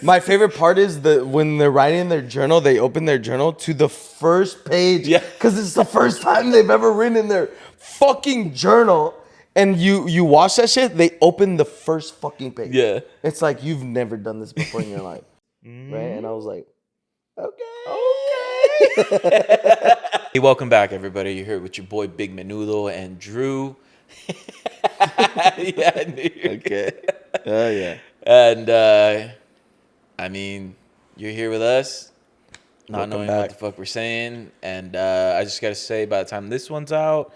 My favorite part is when they're writing in their journal, they open their journal to the first page. Yeah. Because it's the first time they've ever written in their fucking journal. And you watch that shit, they open the first fucking page. Yeah. It's like, you've never done this before in your life. Right? And I was like, okay. Hey, welcome back, everybody. You're here with your boy Big Menudo and Drew. Yeah, Okay. Oh, yeah. And I mean, you're here with us, not Welcome knowing back. what the fuck we're saying. And I just gotta say, by the time this one's out,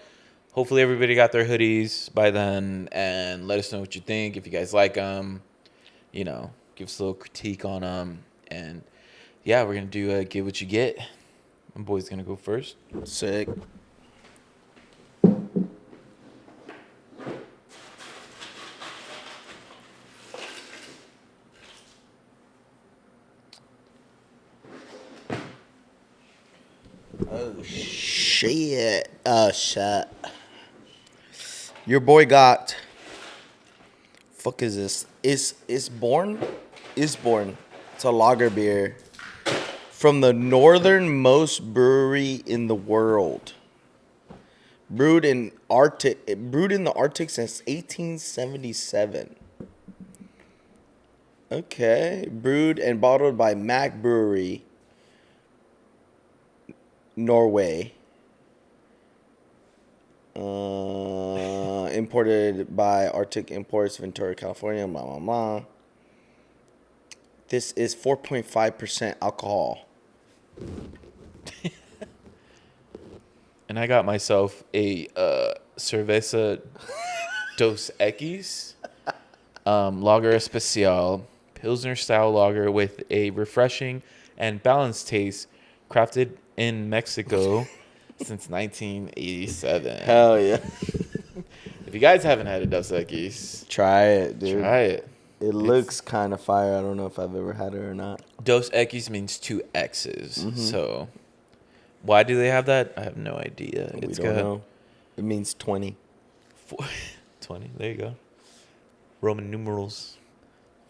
hopefully everybody got their hoodies by then. And let us know what you think. If you guys like them, you know, give us a little critique on them. And yeah, we're gonna do get what you get. My boy's gonna go first. Sick. Oh shit. Shit. Your boy got. Fuck is this? Isborn? It's a lager beer from the northernmost brewery in the world. Brewed in the Arctic since 1877. Okay. Brewed and bottled by Mac Brewery, Norway. Imported by Arctic Imports, Ventura, California, blah, blah, blah. This is 4.5% alcohol. And I got myself a Cerveza Dos Equis Lager Especial Pilsner style lager with a refreshing and balanced taste, crafted in Mexico since 1987. Hell yeah. If you guys haven't had a Dos Equis, Try it, dude. try it. It looks kind of fire. I don't know if I've ever had it or not. Dos Equis means two X's. Mm-hmm. So why do they have that? I have no idea. We don't know. It means 20. 20. There you go. Roman numerals.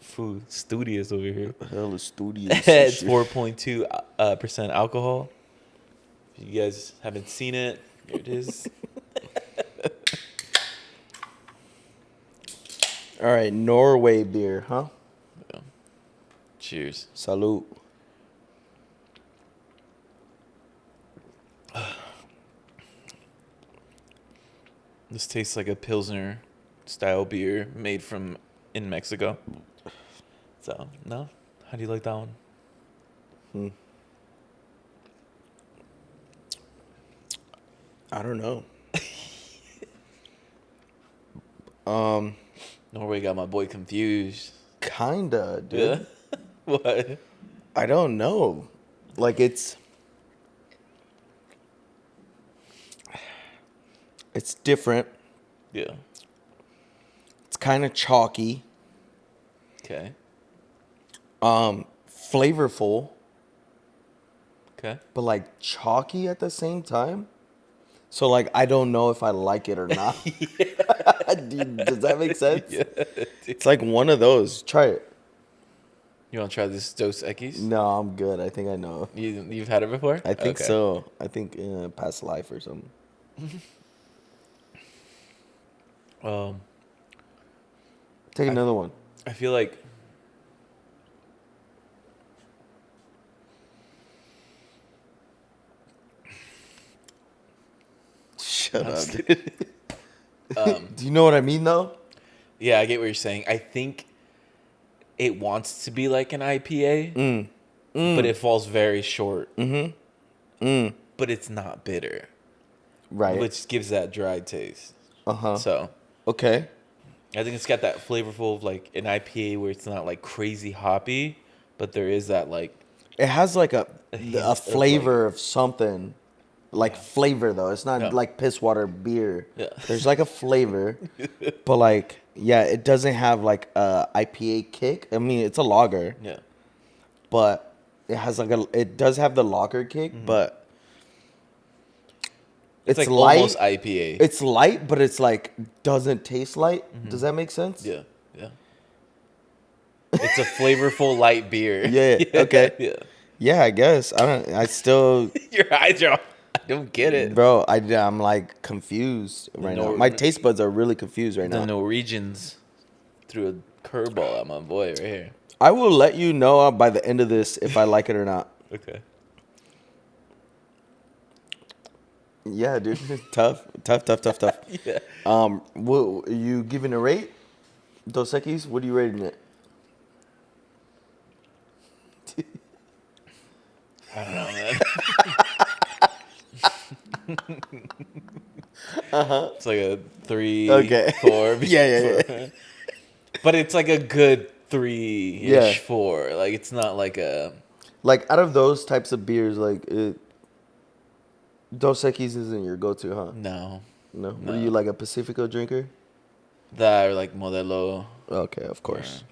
Food studious over here. Hell is studious. It's 4.2 percent alcohol. If you guys haven't seen it, here it is. All right, Norway beer, huh? Yeah. Cheers. Salute. This tastes like a Pilsner style beer made in Mexico. So, no? How do you like that one? I don't know. Norway got my boy confused. Kinda, dude. Yeah? What? I don't know. Like it's different. Yeah. It's kind of chalky. Okay. Flavorful, Okay. but like chalky at the same time. So like I don't know if I like it or not. Dude, does that make sense? Yeah. It's like one of those. Try it. You want to try this Dos Equis? No, I'm good. I think I know. You've had it before? I think Okay. so. I think past life or something. Take another one. I feel like Shut up, dude. Do you know what I mean, though? yeah, I get what you're saying. I think it wants to be like an IPA, but it falls very short. But it's not bitter, Right. which gives that dry taste. Uh-huh. So Okay. I think it's got that flavorful of like an IPA where it's not like crazy hoppy, but there is that like It has like a hint of, flavor of something. Like flavor, though. It's not Yeah. like piss water beer. Yeah. There's like a flavor. But like, yeah, it doesn't have like a IPA kick. I mean, it's a lager. yeah. But it has like it does have the lager kick, but It's like light. almost IPA. It's light, but it's like doesn't taste light. Does that make sense? Yeah, yeah. It's a flavorful light beer. Yeah. Okay. Yeah. Yeah, I guess. I still, Your eyes are. I don't get it. bro. I'm like confused right now. Nor- My taste buds are really confused right The now. Norwegians threw a curveball at my boy right here. I will let you know by the end of this if I like it or not. Okay. Yeah, dude. Tough. Yeah. What you giving a rate? Dos Equis, what are you rating it? I don't know, man. It's like a 3, Okay. 4. Yeah. But it's like a good 3-ish, Yeah. 4. Like it's not like a. Like out of those types of beers, like Dos Equis isn't your go-to, huh? No. No. No. What are you, like a Pacifico drinker? That or like Modelo. Okay, of course.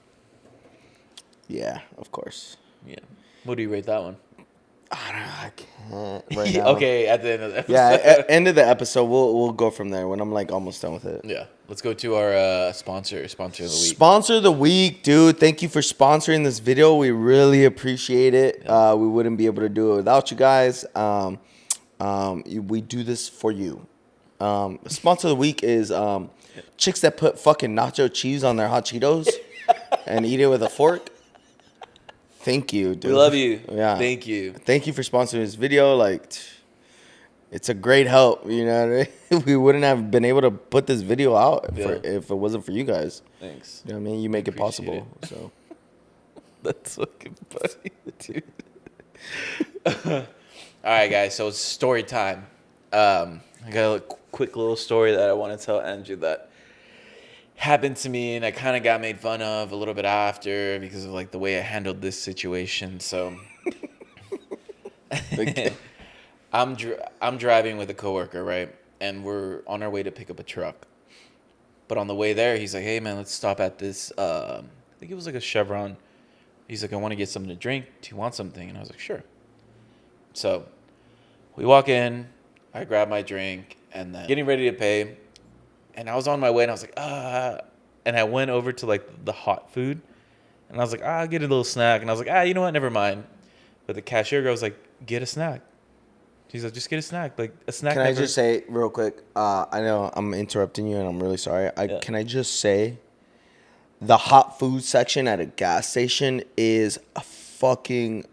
Yeah, of course. Yeah. What do you rate that one? I can't right now. Okay, at the end of the episode. Yeah, at end of the episode, we'll go from there when I'm like almost done with it. Yeah. Let's go to our sponsor of the week. Sponsor of the week, dude. Thank you for sponsoring this video. We really appreciate it. Yeah. We wouldn't be able to do it without you guys. We do this for you. Sponsor of the week is chicks that put fucking nacho cheese on their hot Cheetos and eat it with a fork. Thank you, dude. We love you. Yeah. Thank you. Thank you for sponsoring this video. Like, it's a great help. You know what I mean? We wouldn't have been able to put this video out if it wasn't for you guys. Thanks. You know what I mean? You make it Appreciate possible. So That's fucking funny, dude. All right, guys. So it's story time. I got a quick little story that I want to tell Andrew that happened to me, and I kind of got made fun of a little bit after because of like the way I handled this situation. So okay. I'm driving with a coworker, right? And we're on our way to pick up a truck. But on the way there, he's like, "Hey, man, let's stop at this. I think it was like a Chevron." He's like, "I want to get something to drink. Do you want something?" And I was like, "Sure." So we walk in. I grab my drink, and then getting ready to pay. And I was on my way, and I was like, and I went over to like the hot food, and I was like, I'll get a little snack. And I was like, you know what? Never mind. But the cashier girl was like, get a snack. She's like, just get a snack. Like a snack. Can I just say real quick? I know I'm interrupting you, and I'm really sorry. Can I just say, the hot food section at a gas station is a fucking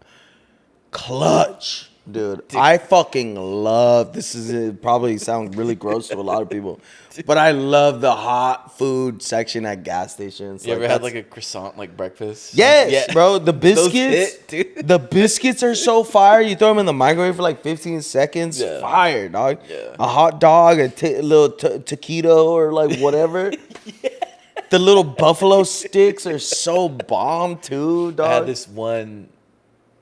clutch, dude. I fucking love. This is it probably sounds really gross to a lot of people, but I love the hot food section at gas stations. You ever had like a croissant like breakfast? Yes, Yeah. bro. The Those biscuits, hit, dude. the biscuits are so fire. You throw them in the microwave for like 15 seconds. Yeah. Fire, dog. Yeah. A hot dog, a little taquito or like whatever. Yeah. The little buffalo sticks are so bomb too, dog. I had this one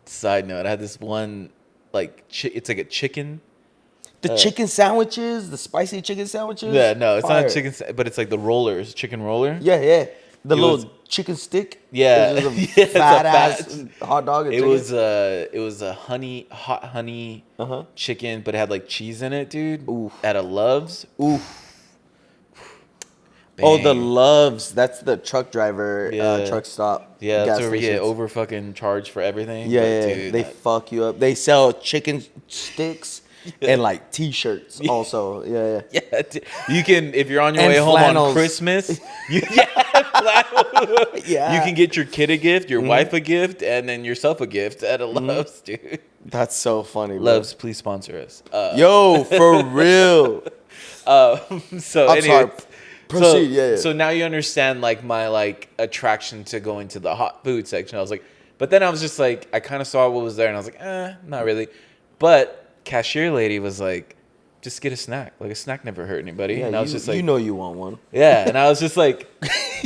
side note. I had this one like it's like a chicken. The chicken sandwiches, the spicy chicken sandwiches. Yeah, no, it's fire. not chicken, but it's like the rollers, chicken roller. Yeah. The It little was- chicken stick. Yeah. It's just a Yeah, it's a fat ass fat- hot dog. And It chicken. was a hot honey Uh-huh. chicken, but it had like cheese in it, dude. Oof. At a Love's. Oof. Oh, the Bang. Loves. That's the truck driver, Yeah. truck stop. Yeah, that's gas where we get stations. over fucking charged for everything. Yeah, But, yeah, dude, they that- fuck you up. They sell chicken sticks and like T-shirts also. Yeah. yeah, you can if you're on your And way home flannels. on Christmas. Flannel. Yeah. You can get your kid a gift, your wife a gift, and then yourself a gift at a Love's, dude. That's so funny. Bro. Love's, please sponsor us. Yo, for real. So I'm anyway, sorry. Proceed. Yeah. So now you understand like my like attraction to going to the hot food section. I was like, but then I was just like, I kind of saw what was there, and I was like, not really. But cashier lady was like, just get a snack. Like a snack never hurt anybody. Yeah, And I was just like, you know you want one. yeah. And I was just like,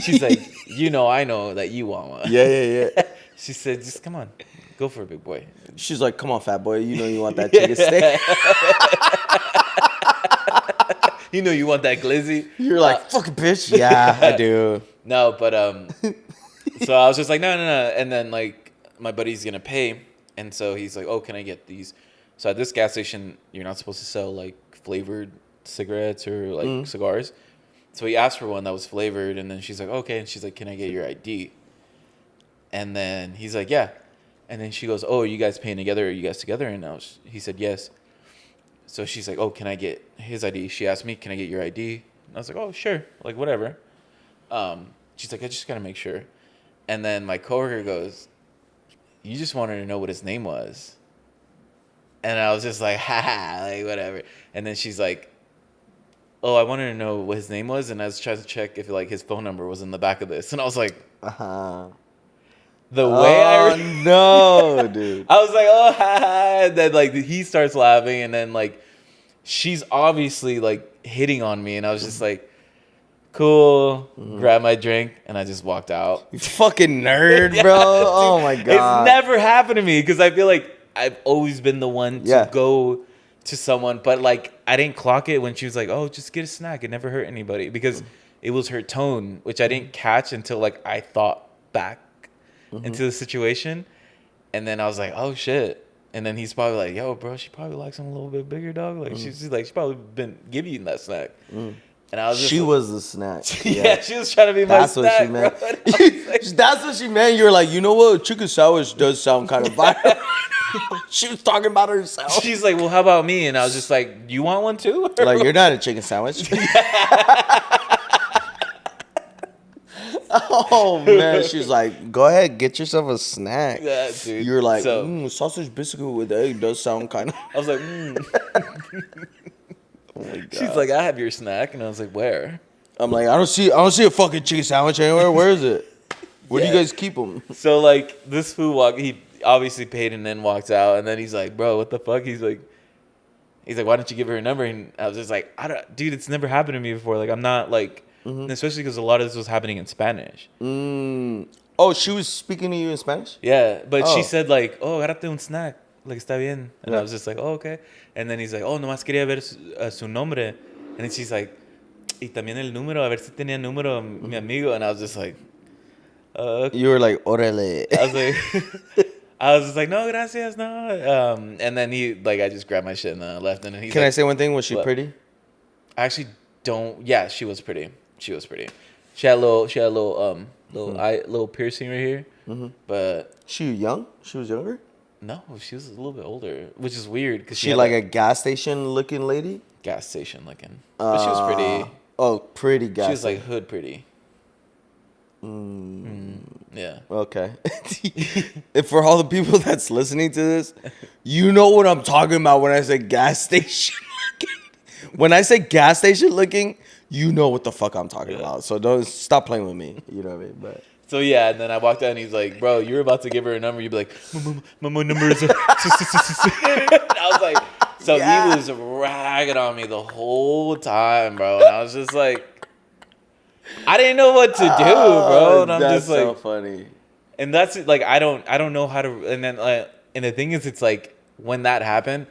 she's like, I know that you want one. Yeah. She said, just come on, go for it, big boy. She's like, come on, fat boy. You know you want that chicken stick. You know you want that glizzy. You're like, fucking bitch. Yeah, I do. No, but so I was just like, no. And then like my buddy's gonna pay, and so he's like, oh, can I get these? So at this gas station, you're not supposed to sell like flavored cigarettes or like cigars. So he asked for one that was flavored, and then she's like, okay, and she's like, can I get your ID? And then he's like, yeah. And then she goes, oh, are you guys paying together? Are you guys together? And he said, yes. So she's like, oh, can I get his ID? She asked me, can I get your ID? And I was like, oh, sure. Like, whatever. She's like, I just got to make sure. And then my coworker goes, you just wanted to know what his name was. And I was just like, ha, like, whatever. And then she's like, oh, I wanted to know what his name was. And I was trying to check if, like, his phone number was in the back of this. And I was like, the way no, dude. I was like, oh, ha, ha. And then, like, he starts laughing. And then, like, she's obviously, like, hitting on me. And I was just like, cool. Grab my drink. And I just walked out. You fucking nerd, bro. Dude, oh, my God. It's never happened to me because I feel like I've always been the one to go to someone. But, like, I didn't clock it when she was like, oh, just get a snack. It never hurt anybody. Because it was her tone, which I didn't catch until, like, I thought back into the situation. And then I was like, oh, shit. And then he's probably like, yo, bro, she probably likes him a little bit bigger, dog. Like, she's probably been giving you that snack. And I was just was the snack. Yeah, she was trying to be my snack. That's what she meant. Like, that's what she meant. You were like, you know what? Chicken sandwich does sound kind of viral. She was talking about herself. She's like, well, how about me? And I was just like, you want one too? Like, you're not a chicken sandwich. Oh, man. She's like, go ahead, get yourself a snack. Yeah, dude. You're like, sausage biscuit with egg does sound kind of. I was like, Oh my God. She's like, I have your snack. And I was like, where? I'm like, I don't see a fucking chicken sandwich anywhere. Where is it? Where do you guys keep them? So, like, this fool he obviously paid and then walked out. And then he's like, bro, what the fuck? He's like, why don't you give her a number? And I was just like, dude, it's never happened to me before. Like, I'm not like, especially because a lot of this was happening in Spanish. Oh, she was speaking to you in Spanish? Yeah, but she said like, oh, agárrate un snack. Like, está bien. And I was just like, oh, okay. And then he's like, oh, nomás quería ver su nombre. And then she's like, y también el número, a ver si tenía número mi amigo. And I was just like, You were like, órale. I was just like, no, gracias, no. And then I just grabbed my shit and left. And then he's Can I say one thing? Was she pretty? I actually don't. Yeah, she was pretty. She was pretty. She had a little piercing right here. But she young? She was younger? No, she was a little bit older, which is weird because she like a gas station looking lady. Gas station looking, but she was pretty. Oh, pretty gas. She was like hood pretty. Yeah. Okay. And for all the people that's listening to this, you know what I'm talking about when I say gas station looking. When I say gas station looking, you know what the fuck I'm talking about. So don't stop playing with me. You know what I mean? But. So yeah, and then I walked out and he's like, bro, you're about to give her a number. You'd be like, my number is. And I was like, so he was ragging on me the whole time, bro. And I was just like, I didn't know what to do, bro. And I'm just like, so funny. And that's like, I don't know how to. And then, and the thing is, it's like when that happened,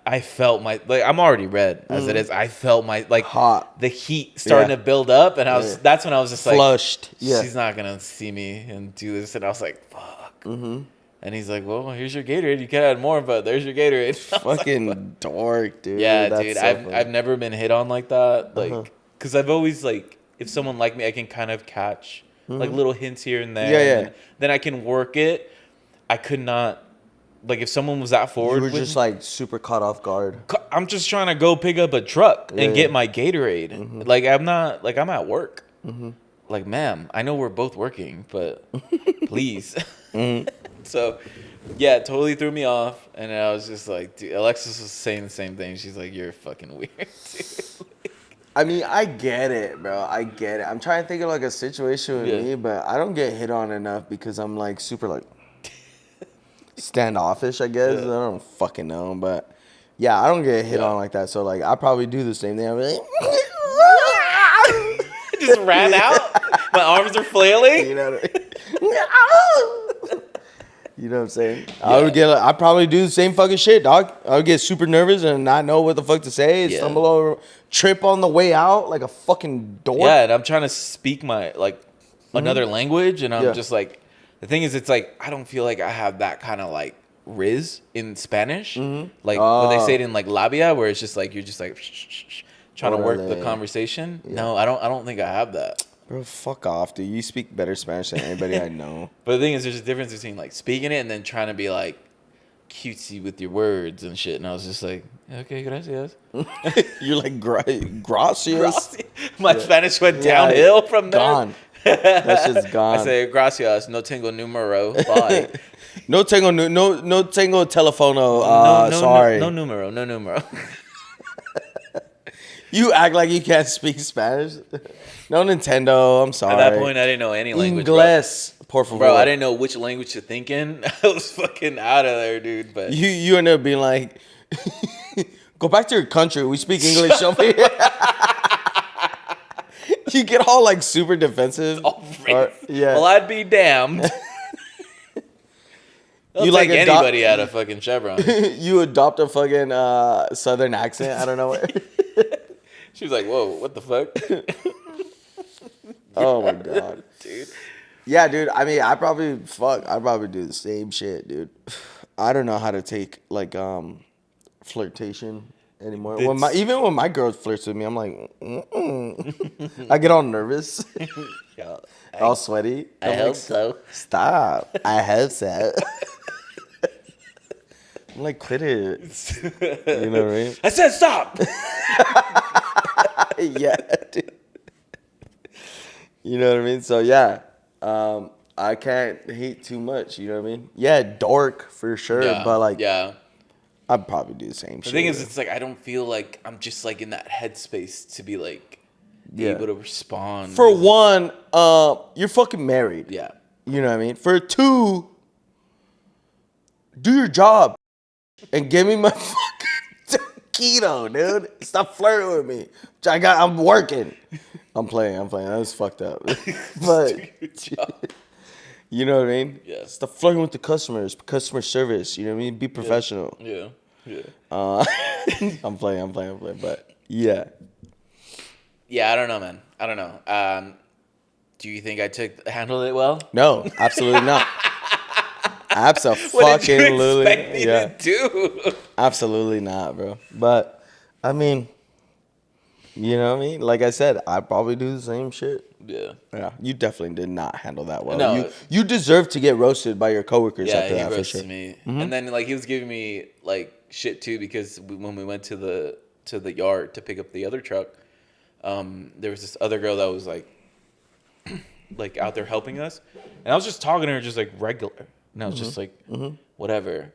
I felt I'm already red as it is. I felt hot. The heat starting to build up, and that's when I was just like, flushed. Yeah, she's not gonna see me and do this, and I was like, fuck. And he's like, well, here's your Gatorade. You could add more, but there's your Gatorade. Fucking like, dork, dude. Yeah, dude. I've never been hit on like that, like, because I've always like, if someone like me, I can kind of catch like little hints here and there. Yeah. And then I can work it. I could not. Like, if someone was that forward, you were just like super caught off guard. I'm just trying to go pick up a truck and get my Gatorade. Like, I'm not, like, I'm at work. Like, ma'am, I know we're both working, but please. So, yeah, it totally threw me off. And I was just like, dude, Alexis was saying the same thing. She's like, you're fucking weird, dude. I mean, I get it, bro. I get it. I'm trying to think of like a situation with me, but I don't get hit on enough because I'm like super like standoffish, I guess. I don't fucking know, but yeah, I don't get hit on like that. So like, I probably do the same thing. I'm like, just ran out. My arms are flailing. You know what I mean? You know what I'm saying? Yeah. I'd probably do the same fucking shit, dog. I would get super nervous and not know what the fuck to say. Stumble over, trip on the way out like a fucking dork. Yeah, and I'm trying to speak my another language, and I'm just like. The thing is, it's like, I don't feel like I have that kind of like riz in Spanish. Like when they say it in like labia, where it's just like, you're just like trying to work the conversation. Yeah. No, I don't think I have that. Bro, fuck off, dude. You speak better Spanish than anybody I know. But the thing is, there's a difference between like speaking it and then trying to be like cutesy with your words and shit. And I was just like, okay, gracias. You're like, gracias. Gracias. My Spanish went downhill from there. Gone. That shit's gone. I say, gracias, no tengo numero. Bye. No tengo telefono. Sorry. No numero. You act like you can't speak Spanish. No Nintendo. I'm sorry. At that point, I didn't know any language. Inglés, por favor. Bro, I didn't know which language to think in. I was fucking out of there, dude. But you end up being like, go back to your country. We speak English over here. You get all like super defensive. Yeah. Well, I'd be damned. They'll take anybody out of fucking Chevron. You adopt a fucking southern accent. I don't know what. She was like, "Whoa, what the fuck?" Oh my god, dude. Yeah, dude. I mean, I'd probably do the same shit, dude. I don't know how to take like flirtation anymore. Even when my girl flirts with me, I'm like, I get all nervous, all sweaty. I hope so. Stop. I hope so. I'm like, quit it. You know what I mean? I said stop. Yeah, dude. You know what I mean? So yeah, I can't hate too much. You know what I mean? Yeah, dork for sure. Yeah, but like, yeah, I'd probably do the same shit. The thing is, it's like I don't feel like I'm just like in that headspace to be like able to respond. For one, you're fucking married. Yeah. You know what I mean? For two, do your job and give me my fucking keto, dude. Stop flirting with me. I'm working. I'm playing. That was fucked up. But you know what I mean? Yeah. Stop flirting with the customers. Customer service. You know what I mean? Be professional. Yeah. I'm playing. But yeah. Yeah, I don't know, man. I don't know. Do you think I handled it well? No, absolutely not. Absolutely. What did you expect me to do? Absolutely not, bro. But I mean, you know what I mean? Like I said, I'd probably do the same shit. Yeah. Yeah. You definitely did not handle that well. No. You deserve to get roasted by your coworkers after that, for sure. Yeah, he roasted me. And then like he was giving me like shit too because when we went to the yard to pick up the other truck, there was this other girl that was like out there helping us, and I was just talking to her just like regular, and I was just like whatever.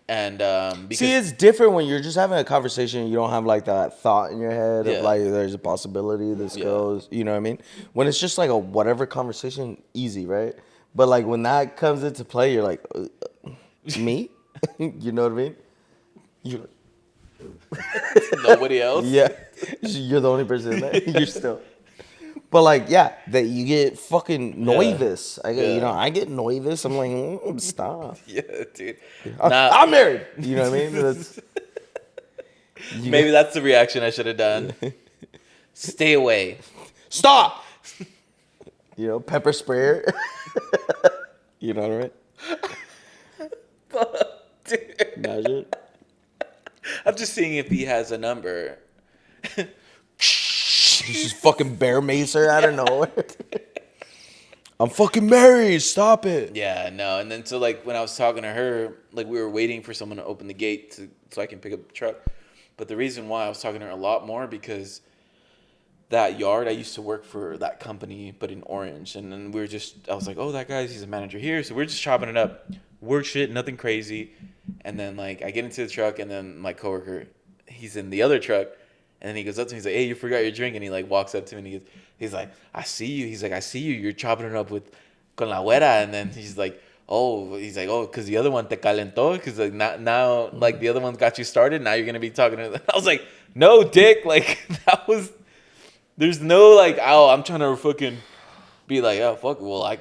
And because see, it's different when you're just having a conversation and you don't have like that thought in your head of like there's a possibility this goes, you know what I mean? When it's just like a whatever conversation, easy, right? But like when that comes into play, you're like, me? You know what I mean? You nobody else. Yeah, you're the only person in there. You're still. But like, yeah, that you get fucking nervous. I get nervous. I'm like, stop. Yeah, dude. I'm married. You know what I mean? Maybe that's the reaction I should have done. Stay away. Stop. You know, pepper sprayer. You know what I mean? Dude. Imagine. I'm just seeing if he has a number. This is fucking bear macer out of nowhere. I'm fucking married. Stop it. Yeah, no. And then so like when I was talking to her, like we were waiting for someone to open the gate so I can pick up the truck. But the reason why I was talking to her a lot more because that yard, I used to work for that company, but in Orange. And then I was like, oh, that guy's, he's a manager here. So we're just chopping it up. Work shit, nothing crazy. And then like I get into the truck and then my coworker, he's in the other truck. And then he goes up to me, he's like, hey, you forgot your drink. And he like walks up to me and he's like, I see you. He's like, I see you. You're chopping it up with con la güera. And then he's like, because the other one te calentó. Because like now, like the other one got you started. Now you're going to be talking to them. I was like, no, dick. Like there's no like, oh, I'm trying to fucking be like, oh, fuck, well,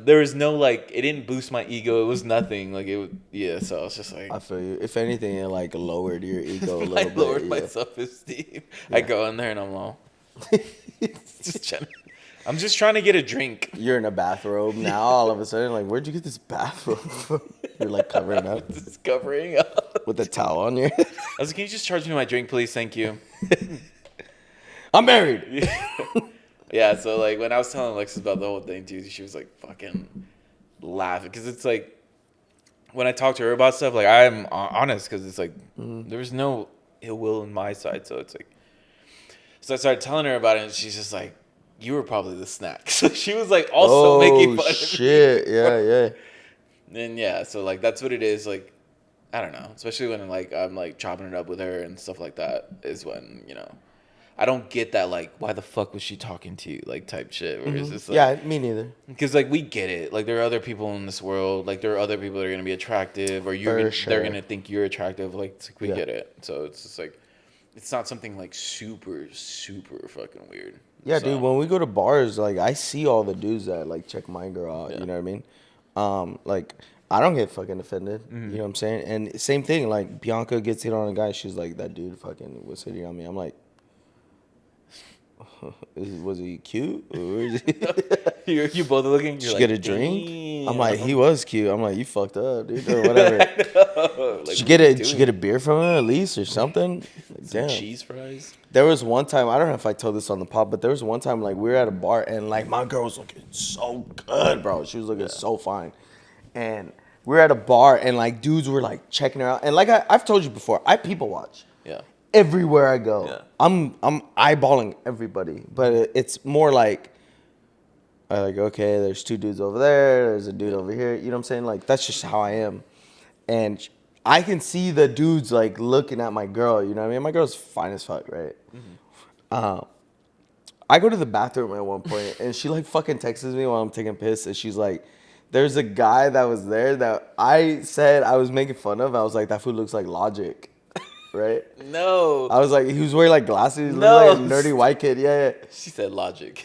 there was no like, it didn't boost my ego. It was nothing. Like so I was just like. I feel you. If anything, it like lowered your ego a little bit. I lowered my self-esteem. Yeah. I go in there and I'm all, I'm just trying to get a drink. You're in a bathrobe now. All of a sudden, like, where'd you get this bathrobe from? You're like covering up. Just covering up. With a towel on your head. I was like, can you just charge me my drink, please? Thank you. I'm married. Yeah. Yeah, so like when I was telling Alexis about the whole thing too, she was like fucking laughing because it's like when I talk to her about stuff, like I'm honest because it's like there was no ill will on my side, so it's like so I started telling her about it, and she's just like, "You were probably the snack." So she was like also making fun shit. of me. Yeah, yeah. And yeah, so like that's what it is. Like I don't know, especially when like I'm like chopping it up with her and stuff like that is when I don't get that like why the fuck was she talking to you like type shit. Where it's just like, Yeah, me neither. because like we get it. Like there are other people in this world. Like there are other people that are gonna be attractive, or they're gonna think you're attractive. Like it's we get it. So it's just like it's not something like super fucking weird. Yeah, So, dude. When we go to bars, like I see all the dudes that like check my girl out. Yeah. You know what I mean? Like I don't get fucking offended. You know what I'm saying? And same thing. Like Bianca gets hit on a guy. She's like, that dude fucking was hitting on me. I'm like, was he cute? Or is he? you both looking. Did you get a drink? I'm like, he was cute. I'm like, you fucked up, dude, or whatever. Like, did you get a beer from him at least or something? Like, Some damn. cheese fries. There was one time, I don't know if I told this on the pod, but there was one time like we were at a bar and like my girl was looking so good, bro. She was looking so fine. And we were at a bar and like dudes were like checking her out. And like I've told you before, I people watch. Yeah. Everywhere I go. Yeah. I'm eyeballing everybody. But it's more like okay, there's two dudes over there, there's a dude over here. You know what I'm saying? Like that's just how I am. And I can see the dudes like looking at my girl, you know what I mean? My girl's fine as fuck, right? I go to the bathroom at one point and she like fucking texts me while I'm taking a piss and she's like, there's a guy that was there that I said I was making fun of. I was like, that food looks like Logic. Right? No. I was like, he was wearing like glasses. He No. looked like a nerdy white kid. Yeah, yeah. She said Logic.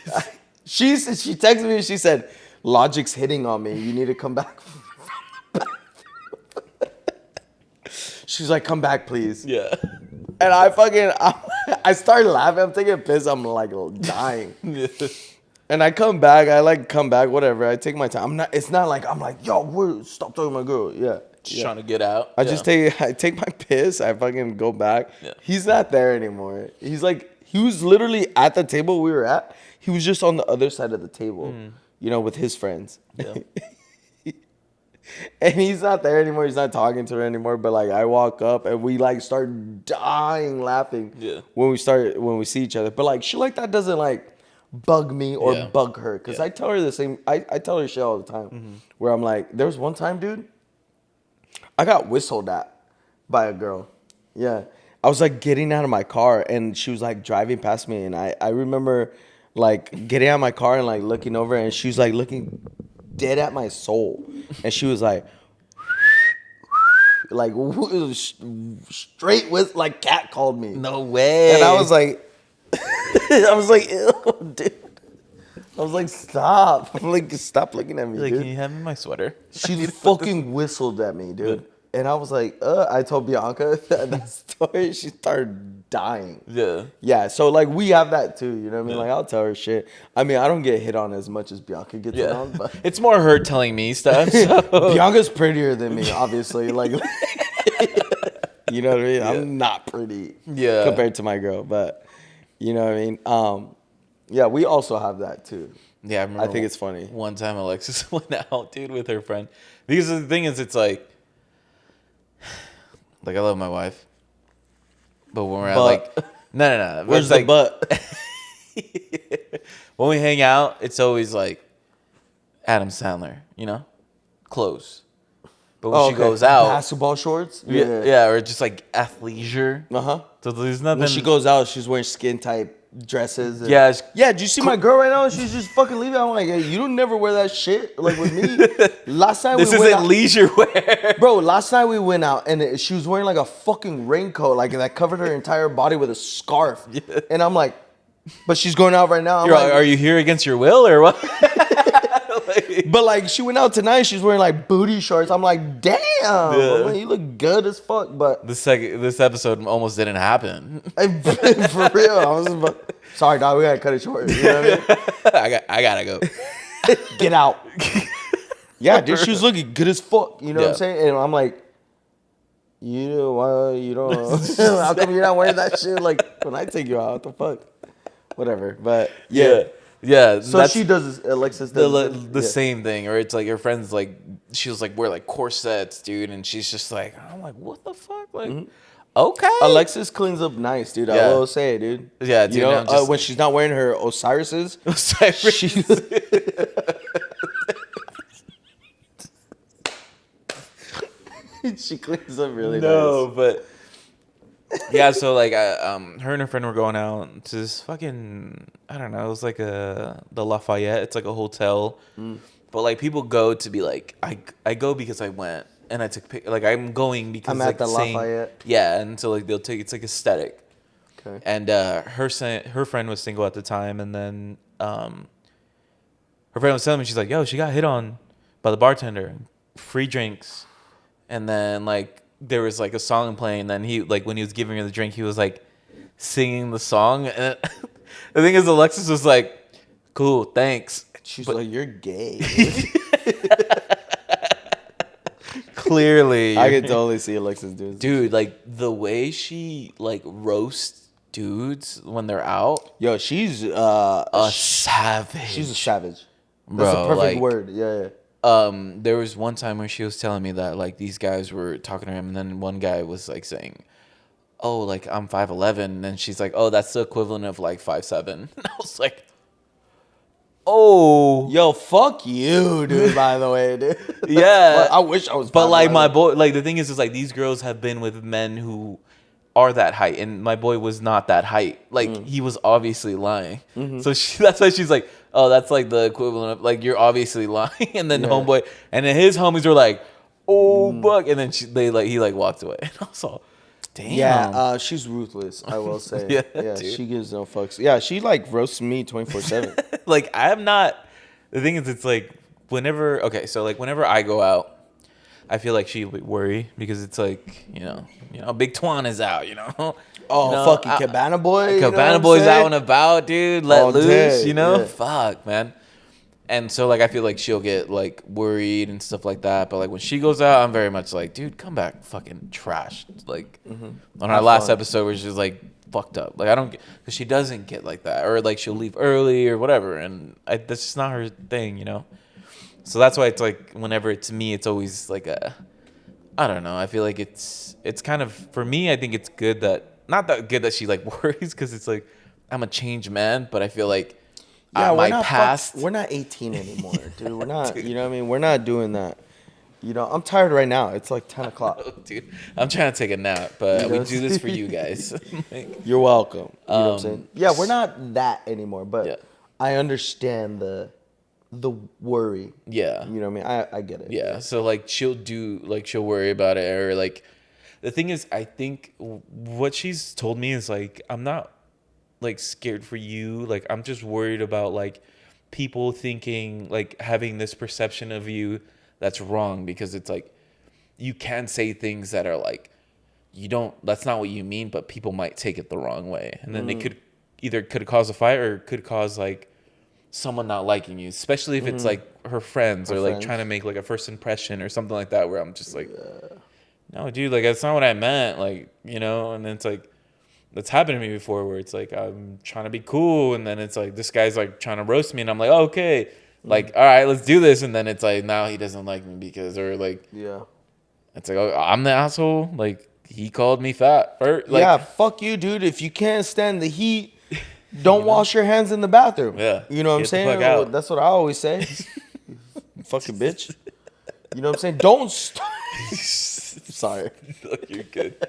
She texted me and she said, Logic's hitting on me. You need to come back. She's like, come back, please. Yeah. And I started laughing. I'm taking a piss. I'm like dying. And I come back. Whatever. I take my time. It's not like I'm like, yo, stop talking to my girl. Yeah. Just trying to get out. I take my piss. I fucking go back. Yeah. He's not there anymore. He was literally at the table we were at. He was just on the other side of the table, with his friends. Yeah. And he's not there anymore. He's not talking to her anymore. But like I walk up and we like start dying laughing when we see each other. But like shit like that doesn't like bug me or bug her. Cause I tell her the same. I tell her shit all the time. Where I'm like, there was one time, dude, I got whistled at by a girl. Yeah. I was like getting out of my car and she was like driving past me. And I remember like getting out of my car and like looking over and she was like looking dead at my soul. And she was like straight with like cat called me. No way. And I was like, ew, dude. I was like, stop. I'm like, stop looking at me, like, dude. can you hand me my sweater? She fucking whistled at me, dude. And I was like, I told Bianca that story. She started dying. Yeah. Yeah, so like we have that too, you know what I mean? Like I'll tell her shit. I mean, I don't get hit on as much as Bianca gets hit on, but It's more her telling me stuff. So. Bianca's prettier than me, obviously. Like you know what I mean? Yeah. I'm not pretty compared to my girl, but you know what I mean? Yeah, we also have that too. Yeah, I remember. I think it's funny. One time Alexis went out, dude, with her friend. Because the thing is, it's like I love my wife, but when we're at like, no. Where's the butt? When we hang out, it's always like Adam Sandler, clothes. But when she goes out, basketball shorts, or just like athleisure. So there's nothing. When she goes out, she's wearing skin tight dresses. And, Yeah. Do you see my girl right now? She's just fucking leaving. I'm like, hey, you don't never wear that shit like with me. Last night this we went isn't out, leisure wear. bro. Last night we went out and she was wearing like a fucking raincoat, like that covered her entire body with a scarf. Yeah. And I'm like, but she's going out right now. Are you here against your will or what? But like she went out tonight, she's wearing like booty shorts. I'm like, damn, man, you look good as fuck. But this episode almost didn't happen. For real, sorry, dog. We gotta cut it short. You know what I mean? I gotta go. Get out. Yeah, dude, she was looking good as fuck. You know what I'm saying? And I'm like, you don't. How come you're not wearing that shit? Like when I take you out, what the fuck? Whatever. But yeah. Yeah, So she does. Alexis does the same thing, or it's like her friends like she was like wear like corsets, dude, and she's just like I'm like what the fuck, like okay. Alexis cleans up nice, dude. I Yeah. will say it, dude. Yeah, dude, You know, I'm just when like- she's not wearing her Osiris's, she she cleans up really nice. but yeah, so like her and her friend were going out to this fucking I don't know, it was like the Lafayette. It's like a hotel, but like people go to be like I go because I went and I took like I'm going because I'm it's, at like the saying- Lafayette. Yeah, and so like they'll take it's like aesthetic. Okay. And her friend was single at the time, and then her friend was telling me she's like, "Yo, she got hit on by the bartender, free drinks," and then like there was like a song playing, and then he like when he was giving her the drink, he was like singing the song, and the thing is, Alexis was like, "Cool, thanks." She's like, "You're gay." Clearly, I can totally see Alexis doing this. dude, like the way she like roasts dudes when they're out. Yo, she's A savage. she's a savage. That's Bro, a perfect like, word. Yeah. There was one time where she was telling me that like these guys were talking to him, and then one guy was like saying, "Oh, like I'm 5'11", and she's like, "Oh, that's the equivalent of like 5'7". And I was like, "Oh, Yo, fuck you, dude. By the way, dude. yeah." I wish I was. But like 5'11". my boy, like the thing is like these girls have been with men who are that height, and my boy was not that height. Like he was obviously lying. So that's why she's like, "Oh, that's like the equivalent of like you're obviously lying." And then homeboy, and then his homies were like, "Oh, fuck," and then he walked away. And I was all, damn. Yeah, she's ruthless. I will say. Yeah, yeah, dude. she gives no fucks. Yeah, she like roasts me 24/7. Like I am not. The thing is, it's like whenever whenever I go out, I feel like she would worry because it's like you know, Big Twan is out, you know. Oh, You know, fucking Cabana boy. you know what Cabana I'm boy's saying? out and about, dude. Let All loose, day, you know. yeah. Fuck, man. And so like I feel like she'll get like worried and stuff like that. But like when she goes out, I'm very much like, dude, come back, fucking trash. Like on our Have last fun. episode, where she's like fucked up. Like I don't, because she doesn't get like that, or like she'll leave early or whatever, and that's just not her thing, you know. So that's why it's like whenever it's me, it's always like I don't know. I feel like it's kind of for me. I think it's good that not that good that she like worries because it's like I'm a changed man, but I feel like Yeah, my past. We're not 18 anymore, dude. We're not. You know what I mean? We're not doing that. You know, I'm tired right now. It's like 10 o'clock. Oh, dude, I'm trying to take a nap, but You we know? do this for you guys. Like, You're welcome. You know what I'm saying? Yeah, we're not that anymore, but Yeah. I understand the worry. yeah, You know what I mean? I get it. yeah. So like she'll worry about it, or like the thing is, I think what she's told me is like I'm not like scared for you. Like I'm just worried about like people thinking like having this perception of you that's wrong, because it's like you can say things that are like that's not what you mean, but people might take it the wrong way, and then they could cause a fight, or could cause like someone not liking you, especially if it's like her friends, or like friends. trying to make like a first impression or something like that, where I'm just like, no, dude, like that's not what I meant, like, you know. And then it's like that's happened to me before, where it's like I'm trying to be cool, and then it's like this guy's like trying to roast me, and I'm like, oh, okay, like all right, let's do this, and then it's like now he doesn't like me because, or like Yeah. it's like, oh, I'm the asshole, like he called me fat, or like, Yeah, fuck you, dude. If you can't stand the heat, don't wash your hands in the bathroom. Yeah. You know what I'm Get the saying? fuck out. That's what I always say. Fucking bitch. You know what I'm saying? Don't sorry. you're good.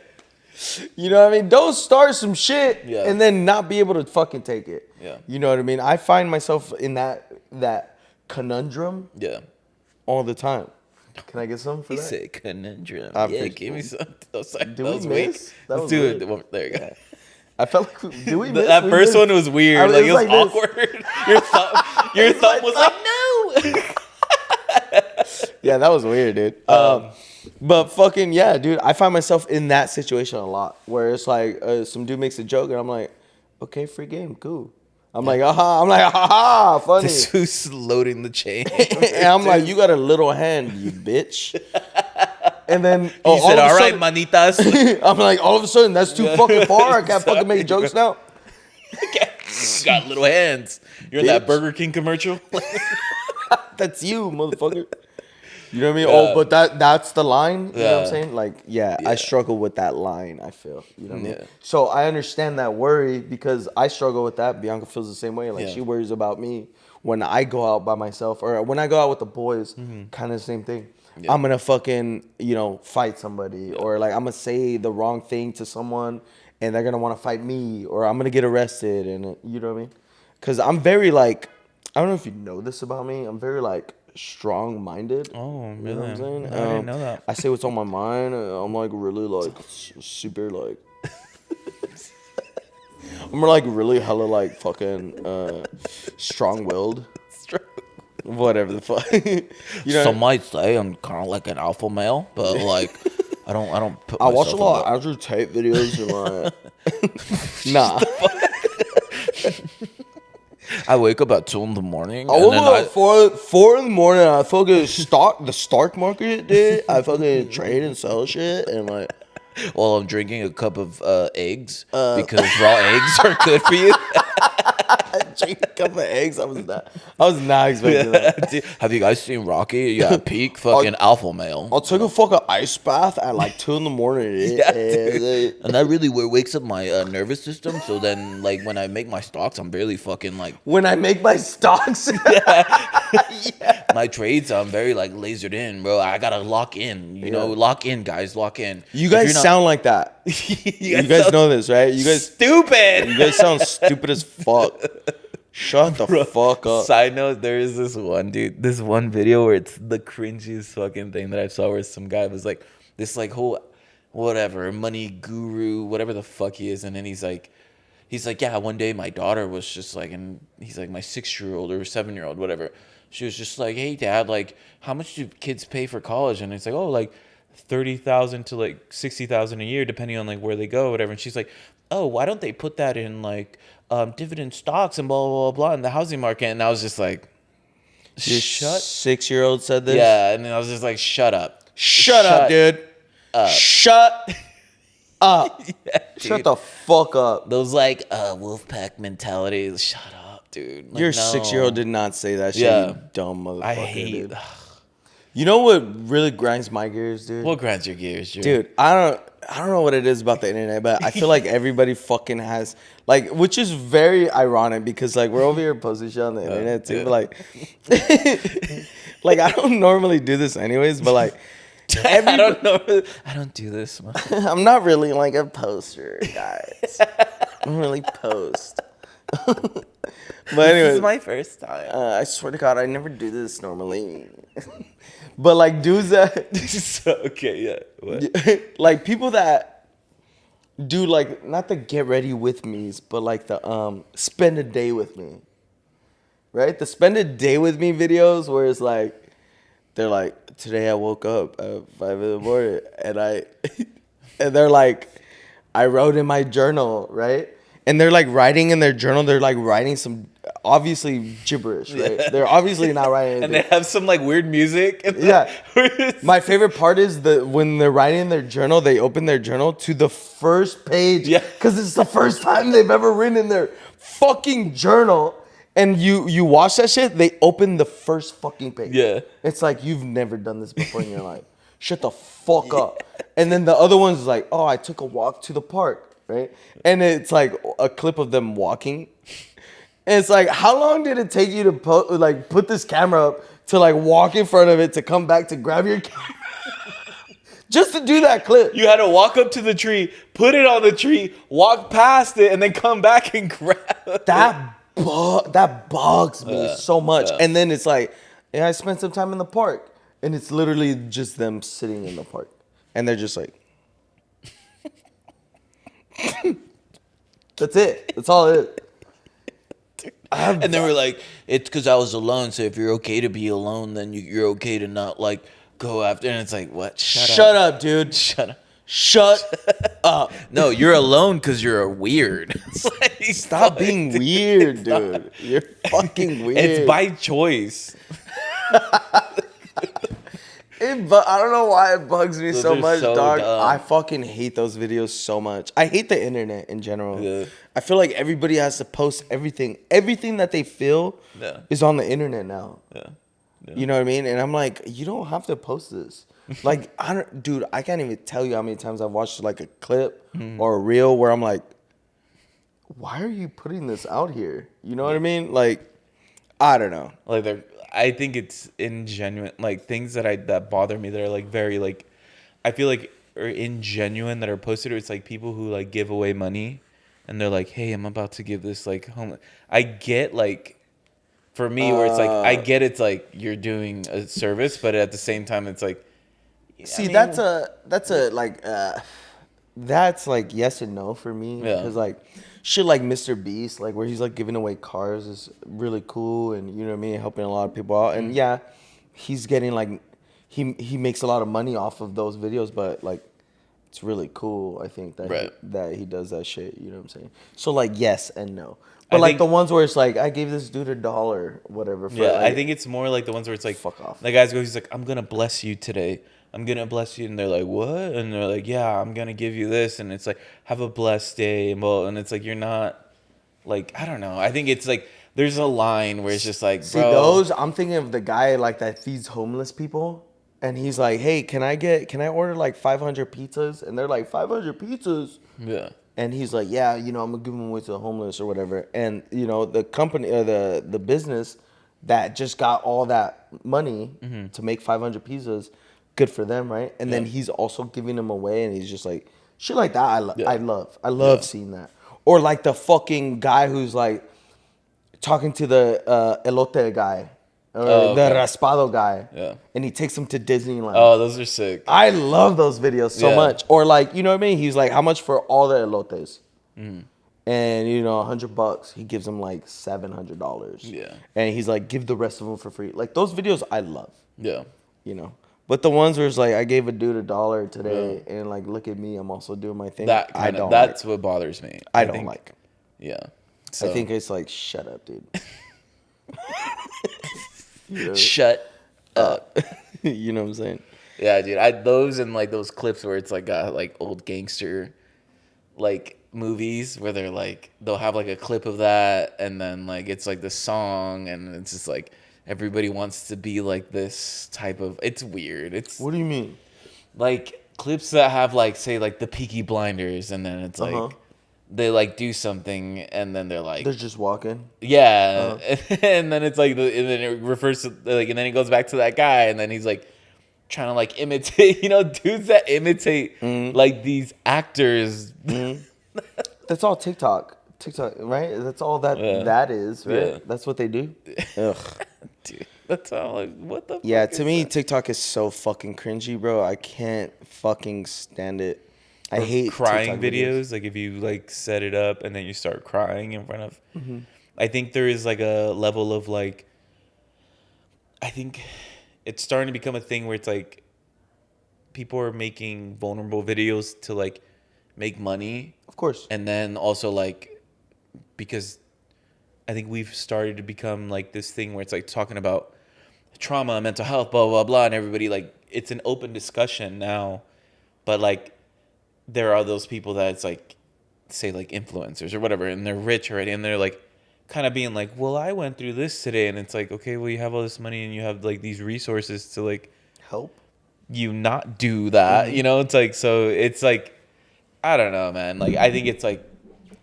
You know what I mean? Don't start some shit Yeah. and then not be able to fucking take it. Yeah. You know what I mean? I find myself in that conundrum Yeah. all the time. Can I get some for He that? said conundrum. I Yeah, appreciate give me it. some. That Did was we weak. miss? That Let's was do weird. it. Well, there you go. I felt like did we miss? That We first missed. one was weird. I mean, Like it was like this. awkward. Your thumb was like, no. Yeah, that was weird, dude. But fucking yeah, dude. I find myself in that situation a lot, where it's like some dude makes a joke, and I'm like, okay, free game, cool. I'm like, aha. I'm like, haha, funny. This who's loading the chain. And I'm like, you got a little hand, you bitch. And then He said, all right, manitas. I'm like, all of a sudden, that's too fucking far. I can't fucking make jokes now. Got got little hands. You're in Bitch. that Burger King commercial. That's you, motherfucker. You know what I mean? Yeah. Oh, but that's the line. You know what I'm Yeah. saying? Like, yeah, I struggle with that line. I feel. You know what I mean? Yeah. So I understand that worry because I struggle with that. Bianca feels the same way. Like Yeah. she worries about me when I go out by myself or when I go out with the boys. Kind of the same thing. Yeah. I'm gonna fucking fight somebody or like I'm gonna say the wrong thing to someone and they're gonna want to fight me or I'm gonna get arrested and you know what I mean? Because I'm very like I don't know if you know this about me. I'm very like strong-minded. Oh, You know what I'm really? saying? I didn't know that. I say what's on my mind. I'm like really like super like. I'm like really hella like fucking strong-willed. Whatever the fuck. You know. Some might say I'm kind of like an alpha male, but like I don't put I watch a myself lot in of Andrew Tate videos and like. Nah. I wake up at 2 in the morning. I And woke then up at 4 in the morning. I fucking the stock market, dude. I fucking trade and sell shit and like. while I'm drinking a cup of eggs because raw eggs are good for you. Drink a cup of eggs. I was not expecting that. Dude, have you guys seen Rocky? Yeah, peak fucking alpha male. I'll take a fucking ice bath at like 2 in the morning. Yeah, dude. And that really wakes up my nervous system. So then, like, when I make my stocks, I'm barely fucking like When I make my stocks, my trades. I'm very like lasered in, bro. I gotta lock in. You know, lock in, guys. Lock in. you If guys you're not- sound like that. You guys sound know this, right? You guys stupid. sound stupid as fuck. Shut the fuck up. Side note, there is this one video where it's the cringiest fucking thing that I saw where some guy was like, this like whole, whatever, money guru, whatever the fuck he is. And then he's like, yeah, one day my daughter was just like, and he's like, my 6-year-old or 7-year-old, whatever. She was just like, hey dad, like, how much do kids pay for college? And it's like, oh, like 30,000 to like 60,000 a year, depending on like where they go, whatever. And she's like, oh, why don't they put that in like dividend stocks and blah blah blah in the housing market? And I was just like, Your 6-year-old said this? yeah. And then I was just like, shut up, Shut up, dude. Shut up. Yeah, Shut the fuck up. Those like Wolfpack mentalities. Shut up, dude. Like, Your no. 6-year-old did not say that shit. Yeah. You dumb motherfucker. I hate. Dude. You know what really grinds my gears, dude? What grinds your gears, Dude, I don't know what it is about the internet, but I feel like everybody fucking has like, which is very ironic because like we're over here posting shit on the internet too, yeah. but like, like I don't normally do this anyways, but like, I don't know. I don't do this. Man. I'm not really like a poster, guys. I'm really post. But anyway, This is my first time. I swear to God, I never do this normally. But like dudes that Okay, yeah. What? like people that do like not the get ready with me's, but like the spend a day with me. Right? The spend a day with me videos where it's like they're like, today I woke up at 5 in the morning and and they're like, I wrote in my journal, right? And they're like writing in their journal, they're like writing some obviously gibberish, right? Yeah. They're obviously not writing anything. And they have some like weird music. Yeah. My favorite part is when they're writing in their journal, they open their journal to the first page. Yeah. Because it's the first time they've ever written in their fucking journal. And you watch that shit, they open the first fucking page. Yeah. It's like, you've never done this before in your life. Shut the fuck up. And then the other one's like, oh, I took a walk to the park, right? And it's like a clip of them walking. And it's like, how long did it take you to put this camera up to like walk in front of it to come back to grab your camera? Just to do that clip. You had to walk up to the tree, put it on the tree, walk past it, and then come back and grab it. That bugs me so much. And then it's like, yeah, I spent some time in the park. And it's literally just them sitting in the park. And they're just like, that's it. That's all it is. And then we're like, it's because I was alone. So if you're okay to be alone, then you're okay to not like go after. And it's like, what? Shut up, dude. Shut up. Shut up. No, you're alone because you're weird. It's like, Stop being weird, dude. You're fucking weird. It's by choice. But I don't know why it bugs me Those so are much, so dog. dumb. I fucking hate those videos so much. I hate the internet in general. Yeah. I feel like everybody has to post everything. Everything that they feel Yeah. is on the internet now. Yeah. Yeah. You know what I mean? And I'm like, you don't have to post this. Like, dude, I can't even tell you how many times I've watched like a clip or a reel where I'm like, why are you putting this out here? You know what I mean? Like, I don't know. Like I think it's ingenuine, like things that bother me that are like very like, I feel like are ingenuine that are posted. Or it's like people who like give away money, and they're like, hey, I'm about to give this like home. I get like, for me where it's like I get it's like you're doing a service, but at the same time it's like, See, that's like yes and no for me. Yeah. Because like shit like Mr. Beast, like where he's like giving away cars is really cool, and you know what I mean, helping a lot of people out. And yeah, he's getting like he makes a lot of money off of those videos, but like it's really cool. I think that Right. that he does that shit. You know what I'm saying? So like yes and no. But I like think- the ones where it's like I gave this dude $1, whatever. For, Yeah, like, I think it's more like the ones where it's like, Fuck off. The guys go, he's like, I'm gonna bless you today. I'm gonna bless you, and they're like, what? And they're like, yeah, I'm gonna give you this, and it's like, have a blessed day, and it's like you're not, like, I don't know. I think it's like there's a line where it's just like, See bro, those? I'm thinking of the guy like that feeds homeless people, and he's like, "Hey, can I order like 500 pizzas?" And they're like, "500 pizzas?" yeah, And he's like, "Yeah, you know, I'm gonna give them away to the homeless or whatever." And you know, the company or the business that just got all that money to make 500 pizzas, good for them, right? And then Yeah. he's also giving them away, and he's just like shit like that. Yeah. I love Yeah. seeing that. Or like the fucking guy who's like talking to the elote guy or Oh, the okay. raspado guy, Yeah. and he takes him to Disneyland. oh, those are sick. I love those videos so Yeah. much. Or like, you know what I mean? He's like, how much for all the elotes? Mm-hmm. And you know, $100. He gives him like $700. Yeah. And he's like, give the rest of them for free. Like those videos, I love. Yeah, You know. But the ones where it's like, I gave a dude $1 today, and like, look at me, I'm also doing my thing. that I kind don't of that's like. what bothers me. I don't think, like. Yeah, so I think it's like, shut up, dude. You know? shut up. You know what I'm saying? Yeah, dude. Those and like those clips where it's like like old gangster like movies where they're like they'll have like a clip of that and then like it's like the song and it's just like everybody wants to be like this type of it's weird. It's What do you mean? like clips that have like say like the Peaky Blinders and then it's like Uh-huh. they like do something and then they're like They're just walking. yeah, and then it's like, and then it refers to like, and then it goes back to that guy, and then he's like trying to like imitate, you know, dudes that imitate like these actors. That's all TikTok. TikTok, right? That's all that Yeah. that is, right? Yeah. That's what they do. Ugh. Dude, that's all like, what the? Yeah, fuck to is me, that? TikTok is so fucking cringy, bro. I can't fucking stand it. I hate crying TikTok videos. Like if you like set it up and then you start crying in front of. Mm-hmm. I think there is like a level of like. I think it's starting to become a thing where it's like people are making vulnerable videos to like make money. Of course. And then also like because I think we've started to become like this thing where it's like talking about trauma, mental health, blah blah blah, and everybody like it's an open discussion now, but like there are those people that it's like say like influencers or whatever, and they're rich already, and they're like kind of being like, well, I went through this today, and it's like, okay, well, you have all this money and you have like these resources to like Help. you not do that, you know? It's like so it's like I don't know, man. Like I think it's like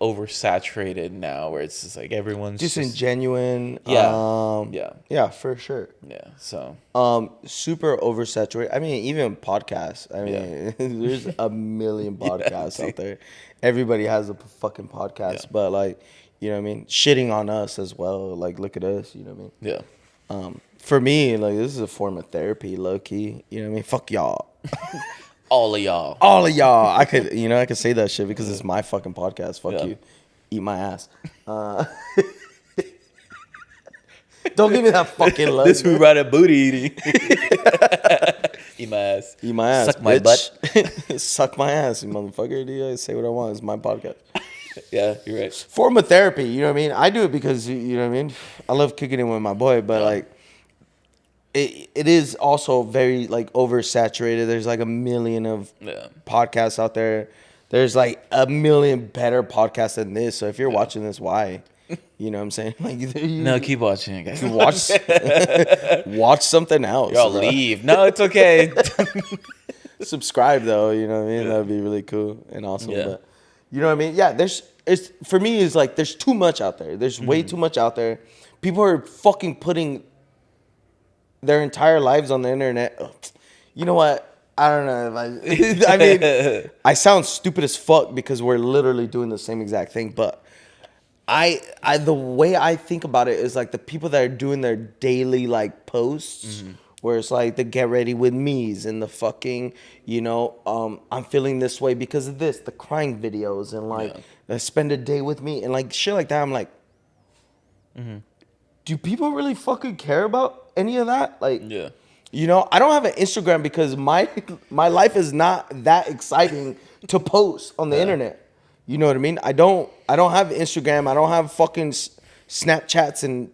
oversaturated now where it's just like everyone's Just ingenuine. Yeah. Yeah. Yeah, for sure. Yeah. So Super oversaturated. I mean, even podcasts. I mean, there's a million podcasts out there. Everybody has a fucking podcast, Yeah. but like, you know what I mean? Shitting on us as well. Like, look at us, you know what I mean? yeah. For me, like, this is a form of therapy, low key. You know what I mean? Fuck y'all. All of y'all. All of y'all. I could say that shit because it's my fucking podcast. Fuck Yeah. you. Eat my ass. Don't give me that fucking love. This we brought a booty eating. Eat my ass. Eat my ass. Suck my butt. Suck my ass, you motherfucker. Dude, I say what I want. It's my podcast. Yeah, you're right. Form of therapy. You know what I mean? I do it because, you know what I mean? I love kicking it with my boy, but like, it is also very like oversaturated. There's like a million of podcasts out there. There's like a million better podcasts than this. So if you're watching this, why? You know what I'm saying? Like No, keep watching it, guys. Watch something else. Y'all bro. leave. No, it's okay. Subscribe though, you know what I mean? That'd be really cool and awesome. Yeah. But you know what I mean? Yeah, it's for me is like there's too much out there. There's way too much out there. People are fucking putting their entire lives on the internet. You know what? I don't know if I mean I sound stupid as fuck because we're literally doing the same exact thing, but I the way I think about it is like the people that are doing their daily like posts where it's like the get ready with me's and the fucking, you know, I'm feeling this way because of this, the crying videos and like spend a day with me and like shit like that. I'm like, do people really fucking care about any of that? Like, you know, I don't have an Instagram because my life is not that exciting to post on the internet. You know what I mean? I don't have Instagram. I don't have fucking Snapchats and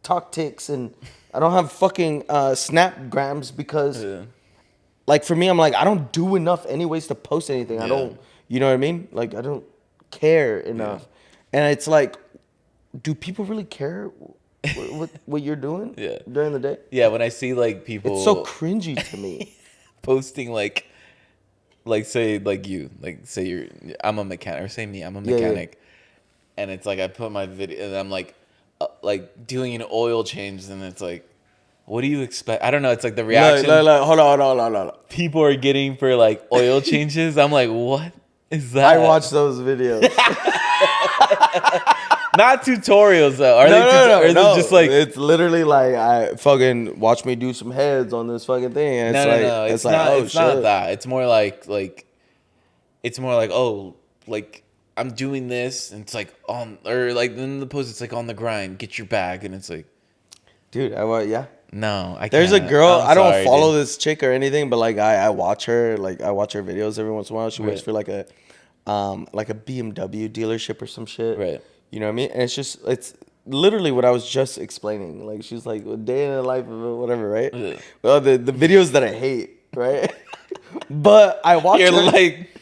TikToks and I don't have fucking Snapgrams because like for me, I'm like, I don't do enough anyways to post anything. I don't, you know what I mean? Like I don't care enough. And it's like, do people really care what you're doing during the day? Yeah, when I see like people, it's so cringy to me. Posting like say like you, like say I'm a mechanic, or say me, I'm a mechanic, and it's like I put my video and I'm like doing an oil change, and it's like, what do you expect? I don't know. It's like the reaction. Hold on. People are getting for like oil changes. I'm like, what is that? I watch those videos. Not tutorials though. Are they just like it's literally like I fucking watch me do some heads on this fucking thing. And no. It's like, not. It's not that. It's more like it's more like, oh, like I'm doing this, and it's like or like in the post, it's like on the grind, get your bag, and it's like, dude, No, I can't. There's a girl. I don't follow dude. this chick or anything, but like I watch her. Like I watch her videos every once in a while. She works for like a BMW dealership or some shit. Right. You know what I mean? And it's literally what I was just explaining. Like she's like a day in the life of whatever, right? Yeah. Well, the videos that I hate, right? But I watch. You're her. like.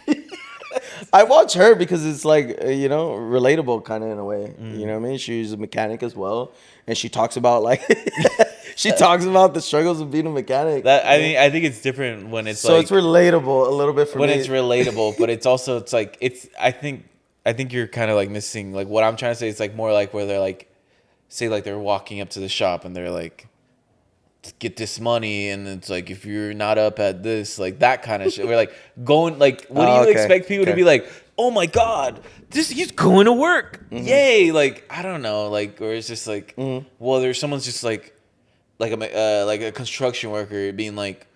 I watch her because it's like, you know, relatable kind of in a way. You know what I mean? She's a mechanic as well, and she talks about like she talks about the struggles of being a mechanic. I think it's different when it's so it's relatable a little bit for me. When it's relatable, but it's also like I think you're kind of like missing like what I'm trying to say. It's like more like where they're like, say like they're walking up to the shop and they're like, get this money, and it's like if you're not up at this, like that kind of shit. We're like going like, what do you expect people to be like? Oh my god, he's going to work, yay! Like I don't know, like or it's just like, well, there's someone's just like a construction worker being like,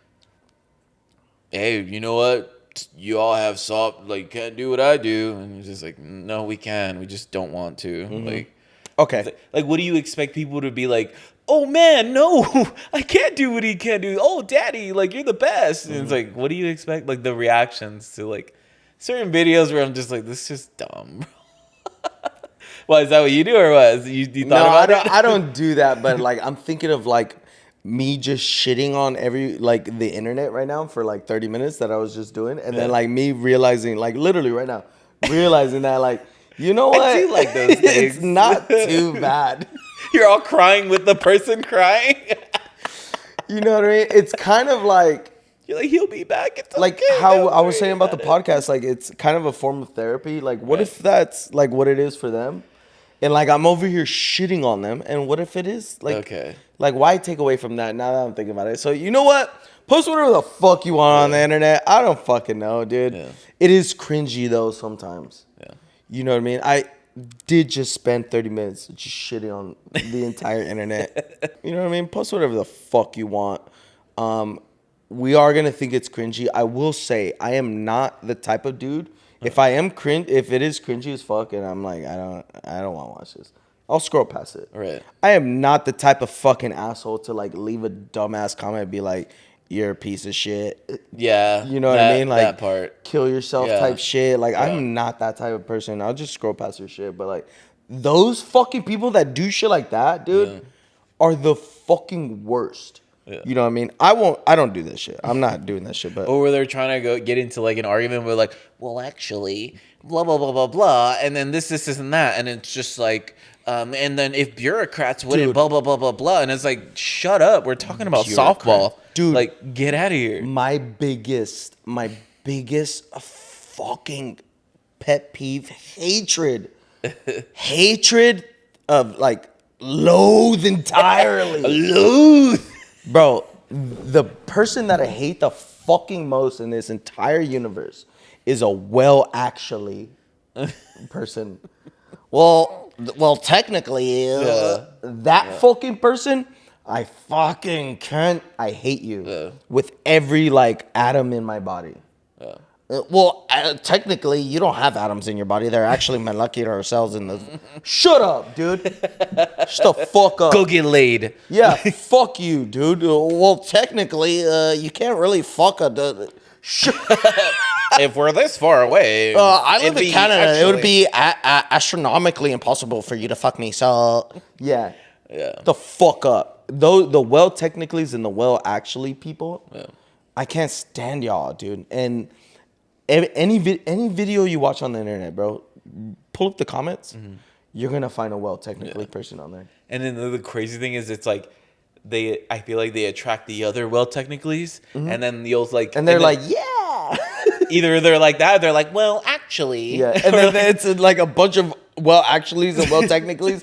hey, you know what? You all have soft, like can't do what I do, and it's just like, no, we can, we just don't want to, like. Okay. Like, what do you expect people to be like? Oh man, no, I can't do what he can do. Oh, daddy, like you're the best. And it's like, what do you expect? Like the reactions to like certain videos where I'm just like, this is just dumb. What, is that what you do or what? You thought about that? I don't do that, but like I'm thinking of like me just shitting on the internet right now for like 30 minutes that I was just doing, and then like me realizing, like literally right now, realizing that like, you know what? I do like those things. It's not too bad. You're all crying with the person crying. You know what I mean? It's kind of like, you're like, he'll be back. It's like okay, how I was saying about the podcast. Like it's kind of a form of therapy. Like what if that's like what it is for them? And like I'm over here shitting on them. And what if it is like, like why take away from that? Now that I'm thinking about it. So you know what? Post whatever the fuck you want on the internet. I don't fucking know, dude. Yeah. It is cringy though sometimes. Yeah. You know what I mean? I did just spend 30 minutes just shitting on the entire internet. You know what I mean? Post whatever the fuck you want. We are gonna think it's cringy. I will say I am not the type of dude. If it is cringy as fuck, and I'm like, I don't want to watch this, I'll scroll past it. Right. I am not the type of fucking asshole to like leave a dumbass comment and be like, you're a piece of shit. Yeah. You know what I mean? Like that part. Kill yourself type shit. Like I'm not that type of person. I'll just scroll past your shit. But like those fucking people that do shit like that, dude, are the fucking worst. Yeah. You know what I mean? I don't do this shit. I'm not doing that shit. But Or where they're trying to go get into like an argument where like, well, actually, blah blah blah blah blah, and then this and that, and it's just like, and then if bureaucrats wouldn't Dude. blah blah blah blah blah, and it's like, shut up, we're talking about Bureaucrat. softball, Dude. Like, get out of here. my biggest fucking pet peeve, hatred of like loathe entirely. Loathe. Bro, the person that I hate the fucking most in this entire universe is a actually person. Well, technically, that fucking person, I fucking can't. I hate you with every like atom in my body. Technically, you don't have atoms in your body. They're actually molecular cells in the. Shut up, dude. Shut the fuck up. Go get laid. Yeah, fuck you, dude. Well, technically, you can't really fuck a. If we're this far away, I live it'd in be Canada. It would actually- be astronomically impossible for you to fuck me. So yeah, Yeah. the fuck up. Though the well technicallys and the well actually people, I can't stand y'all, dude. And any video you watch on the internet, bro, pull up the comments. You're gonna find a well technically person on there. And then the crazy thing is, it's like I feel like they attract the other well technicallys, and then you'll like, And they're then like, yeah. either they're like that, or they're like, well, actually, Yeah, and then it's like a bunch of well actuallys and well technicallys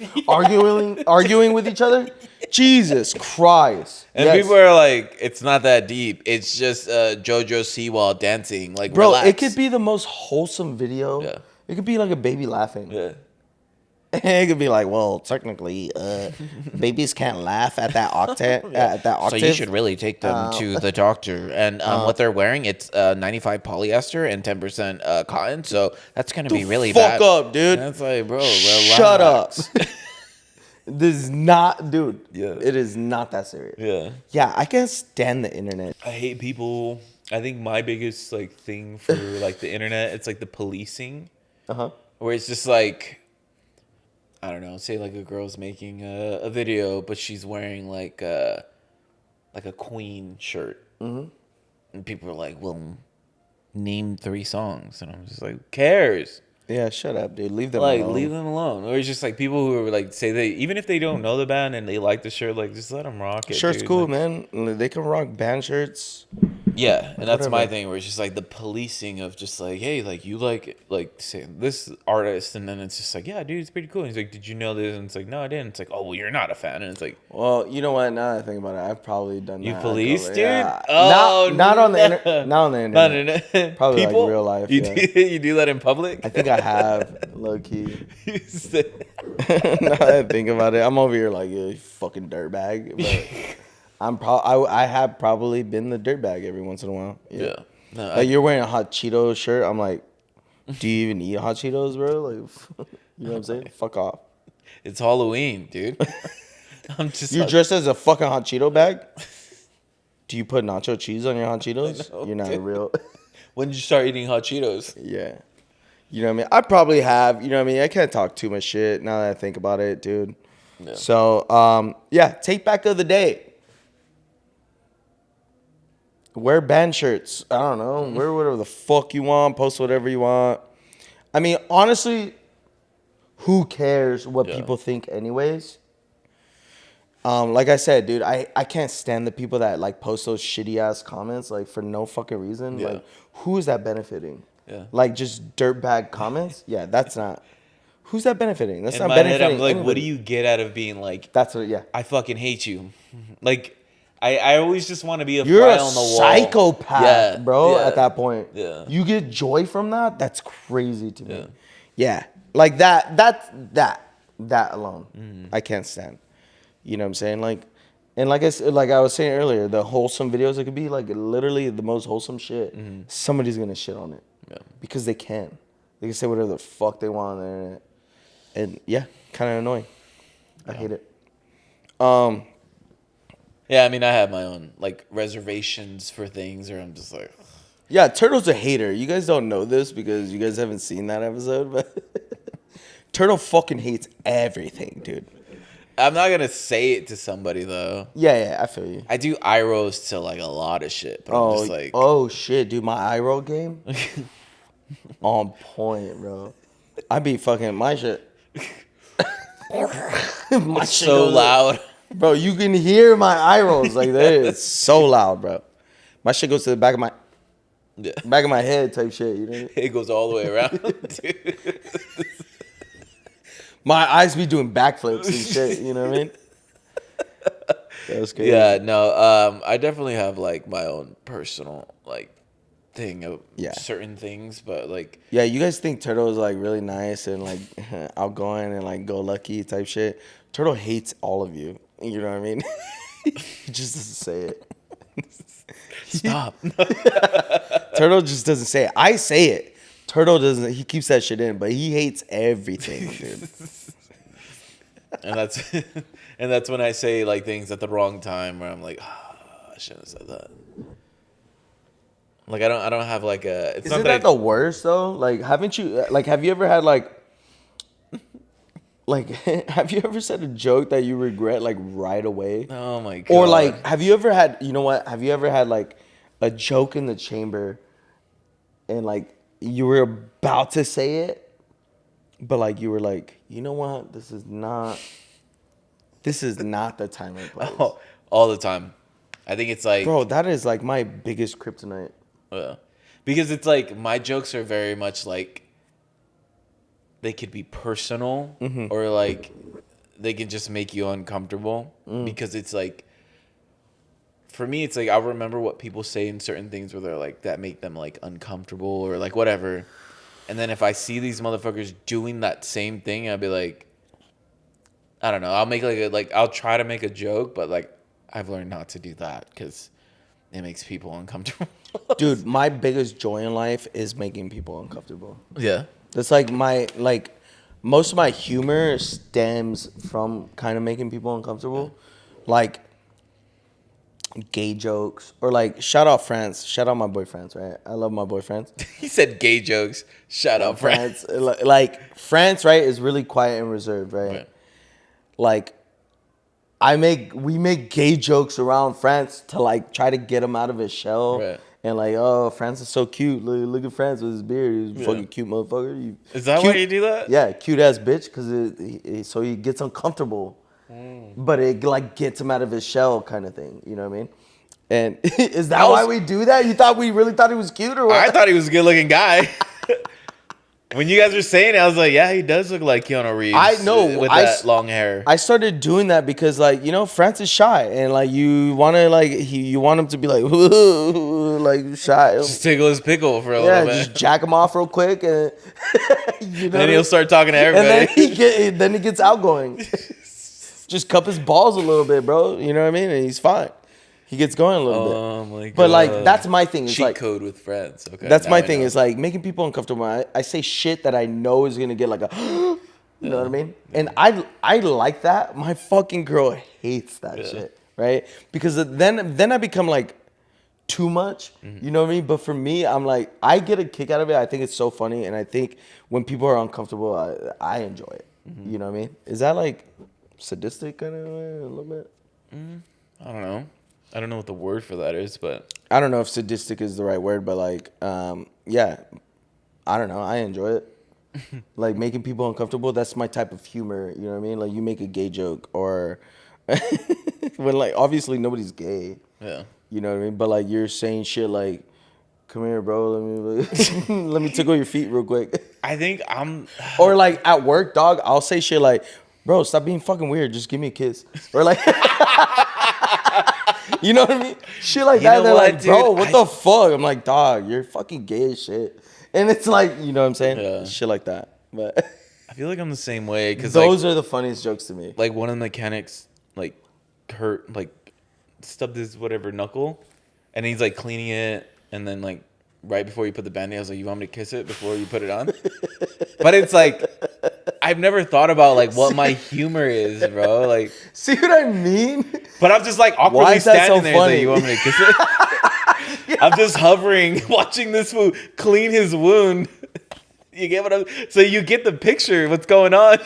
arguing with each other. Jesus Christ! And people are like, it's not that deep. It's just JoJo Siwa dancing. Like, bro, relax. it could be the most wholesome video. Yeah. It could be like a baby laughing. Yeah. It could be like, well, technically, babies can't laugh at that octave. At that octave. So you should really take them to the doctor. And what they're wearing, it's 95 polyester and 10% cotton. So that's gonna be really fuck bad. up, dude. That's like, bro, Shut up. relax. This is not, dude. Yeah. It is not that serious. Yeah. Yeah, I can't stand the internet. I hate people. I think my biggest like thing for like the internet, it's like the policing, where it's just like, I don't know, say like a girl's making a video, but she's wearing like a Queen shirt, and people are like, well, name 3 songs, and I'm just like, who cares? Yeah, shut up, dude. Leave them Like, alone. leave them alone. Or it's just like people who are like, say they, even if they don't know the band and they like the shirt, like, just let them rock it. Shirt's dude. cool, Like, man. They can rock band shirts. yeah, and that's my Whatever. thing, where it's just like the policing of just like, hey, like, you like say this artist, and then it's just like, yeah, dude, it's pretty cool. And he's like, did you know this? And it's like, no, I didn't. It's like, oh, well, you're not a fan. And it's like, Well, you know what? Now that I think about it, I've probably done you that. police, dude? Yeah. Oh, not on the no. not on the internet. Not in Probably people? like real life. You, Yeah. you do that in public? I think I have, low key. You said- Now that I think about it, I'm over here like you fucking dirtbag. But I have probably been the dirtbag every once in a while. yeah. No, Like you're wearing a hot Cheetos shirt. I'm like, do you even eat hot Cheetos, bro? Like, you know what I'm saying? Fuck off. it's Halloween, dude. I'm just You like, dressed as a fucking hot Cheeto bag? Do you put nacho cheese on your hot Cheetos? know, You're not dude. real. when did you start eating hot Cheetos? Yeah. You know what I mean? I probably have. You know what I mean? I can't talk too much shit now that I think about it, dude. Yeah. So, yeah, take back of the day. Wear band shirts. I don't know. Wear whatever the fuck you want. Post whatever you want. I mean, honestly, who cares what people think anyways? Like I said, dude, I can't stand the people that like post those shitty ass comments like for no fucking reason. Yeah. Like, who is that benefiting? Yeah. Like just dirtbag comments? Yeah, that's not. Who's that benefiting? That's In not my head, benefiting. I'm like, what anybody. do you get out of being like, That's what. Yeah. I fucking hate you? Like, I always just want to be a You're fly a on the wall. psychopath, Yeah, bro. yeah. At that point, Yeah. you get joy from that. That's crazy to me. Yeah. Yeah, like that alone, Mm-hmm. I can't stand. You know what I'm saying? Like, and like I was saying earlier, the wholesome videos, it could be like literally the most wholesome shit. Somebody's gonna shit on it Yeah. because they can. They can say whatever the fuck they want on the internet, and yeah, kind of annoying. I hate it. Yeah, I mean, I have my own like reservations for things, or I'm just like, Yeah, Turtle's a hater. You guys don't know this because you guys haven't seen that episode, but Turtle fucking hates everything, dude. I'm not gonna say it to somebody though. Yeah, I feel you. I do eye rolls to like a lot of shit, but I'm just like, oh shit, dude, my eye roll game on point, bro. I be fucking my shit. My it's shit so goes loud. bro. You can hear my eye rolls like that. It's so loud, bro. My shit goes to the back of my head type shit. You know? It goes all the way around. Dude. My eyes be doing backflips and shit. You know what I mean? That's crazy. Yeah, no. I definitely have like my own personal like thing of certain things, but like yeah, you guys think Turtle is like really nice and like outgoing and like go lucky type shit. Turtle hates all of you. You know what I mean? He just doesn't say it. Stop. Turtle just doesn't say it. I say it. Turtle doesn't. He keeps that shit in, but he hates everything, dude. And that's when I say like things at the wrong time where I'm like, I shouldn't have said that. Like I don't have like a. It's Isn't not that the worst though? Like, haven't you have you ever had like have you ever said a joke that you regret like right away? Oh my god. Or like, have you ever had? You know what? Have you ever had like a joke in the chamber, and like you were about to say it, but like you were like, you know what? This is not the time and place. Oh, all the time. I think it's like, bro, that is like my biggest kryptonite. Because it's like my jokes are very much like they could be personal or like they can just make you uncomfortable because it's like for me it's like I'll remember what people say in certain things where they're like that make them like uncomfortable or like whatever. And then if I see these motherfuckers doing that same thing, I'll be like, I don't know. I'll make like I'll try to make a joke, but like I've learned not to do that because it makes people uncomfortable. Dude, my biggest joy in life is making people uncomfortable. Yeah. That's like most of my humor stems from kind of making people uncomfortable. Like gay jokes or like shout out France. Shout out my boyfriends, right? I love my boyfriends. He said gay jokes. Shout out France. Like France, right, is really quiet and reserved, right? Like we make gay jokes around France to like try to get him out of his shell. Right. And like, oh, France is so cute. Look at France with his beard. He's a fucking cute motherfucker. Is that cute, why you do that? Yeah, cute ass bitch. Because so he gets uncomfortable, but it like gets him out of his shell, kind of thing. You know what I mean? And is that why we do that? You thought we really thought he was cute or what? I thought he was a good looking guy. When you guys were saying it, I was like, yeah, he does look like Keanu Reeves. I know with that long hair. I started doing that because, like, you know, France is shy, and like you want him to be like, like shy. Just tickle his pickle for a little bit. Yeah, just jack him off real quick, and you know. Then he'll start talking to everybody. And then he gets outgoing. Just cup his balls a little bit, bro. You know what I mean? And he's fine. He gets going a little bit. Oh my god! But like that's my thing. It's cheat like code with friends. Okay. That's my thing. Is like making people uncomfortable. I say shit that I know is gonna get like a, you know what I mean? And I like that. My fucking girl hates that shit, right? Because then I become like too much. You know what I mean? But for me, I'm like I get a kick out of it. I think it's so funny, and I think when people are uncomfortable, I enjoy it. You know what I mean? Is that like sadistic kind of a little bit? I don't know. I don't know what the word for that is, but I don't know if sadistic is the right word, but like, yeah, I don't know. I enjoy it. Like making people uncomfortable. That's my type of humor. You know what I mean? Like you make a gay joke or when like obviously nobody's gay. Yeah. You know what I mean? But like you're saying shit like, "Come here, bro. Let me tickle your feet real quick." I think I'm. Or like at work, dog. I'll say shit like, "Bro, stop being fucking weird. Just give me a kiss." Or like. You know what I mean? Shit like that. They're like, bro, what the fuck? I'm like, dog, you're fucking gay as shit. And it's like, you know what I'm saying? Yeah. Shit like that. But I feel like I'm the same way. Cause those are the funniest jokes to me. Like one of the mechanics, like, stubbed his whatever knuckle. And he's like cleaning it. And then like right before you put the band-aid, I was like, you want me to kiss it before you put it on? But it's like, I've never thought about like what my humor is, bro. Like, see what I mean? But I'm just like awkwardly standing there. Like, you want me to kiss it? Yeah. I'm just hovering, watching this fool clean his wound. You get what I'm? So you get the picture. What's going on?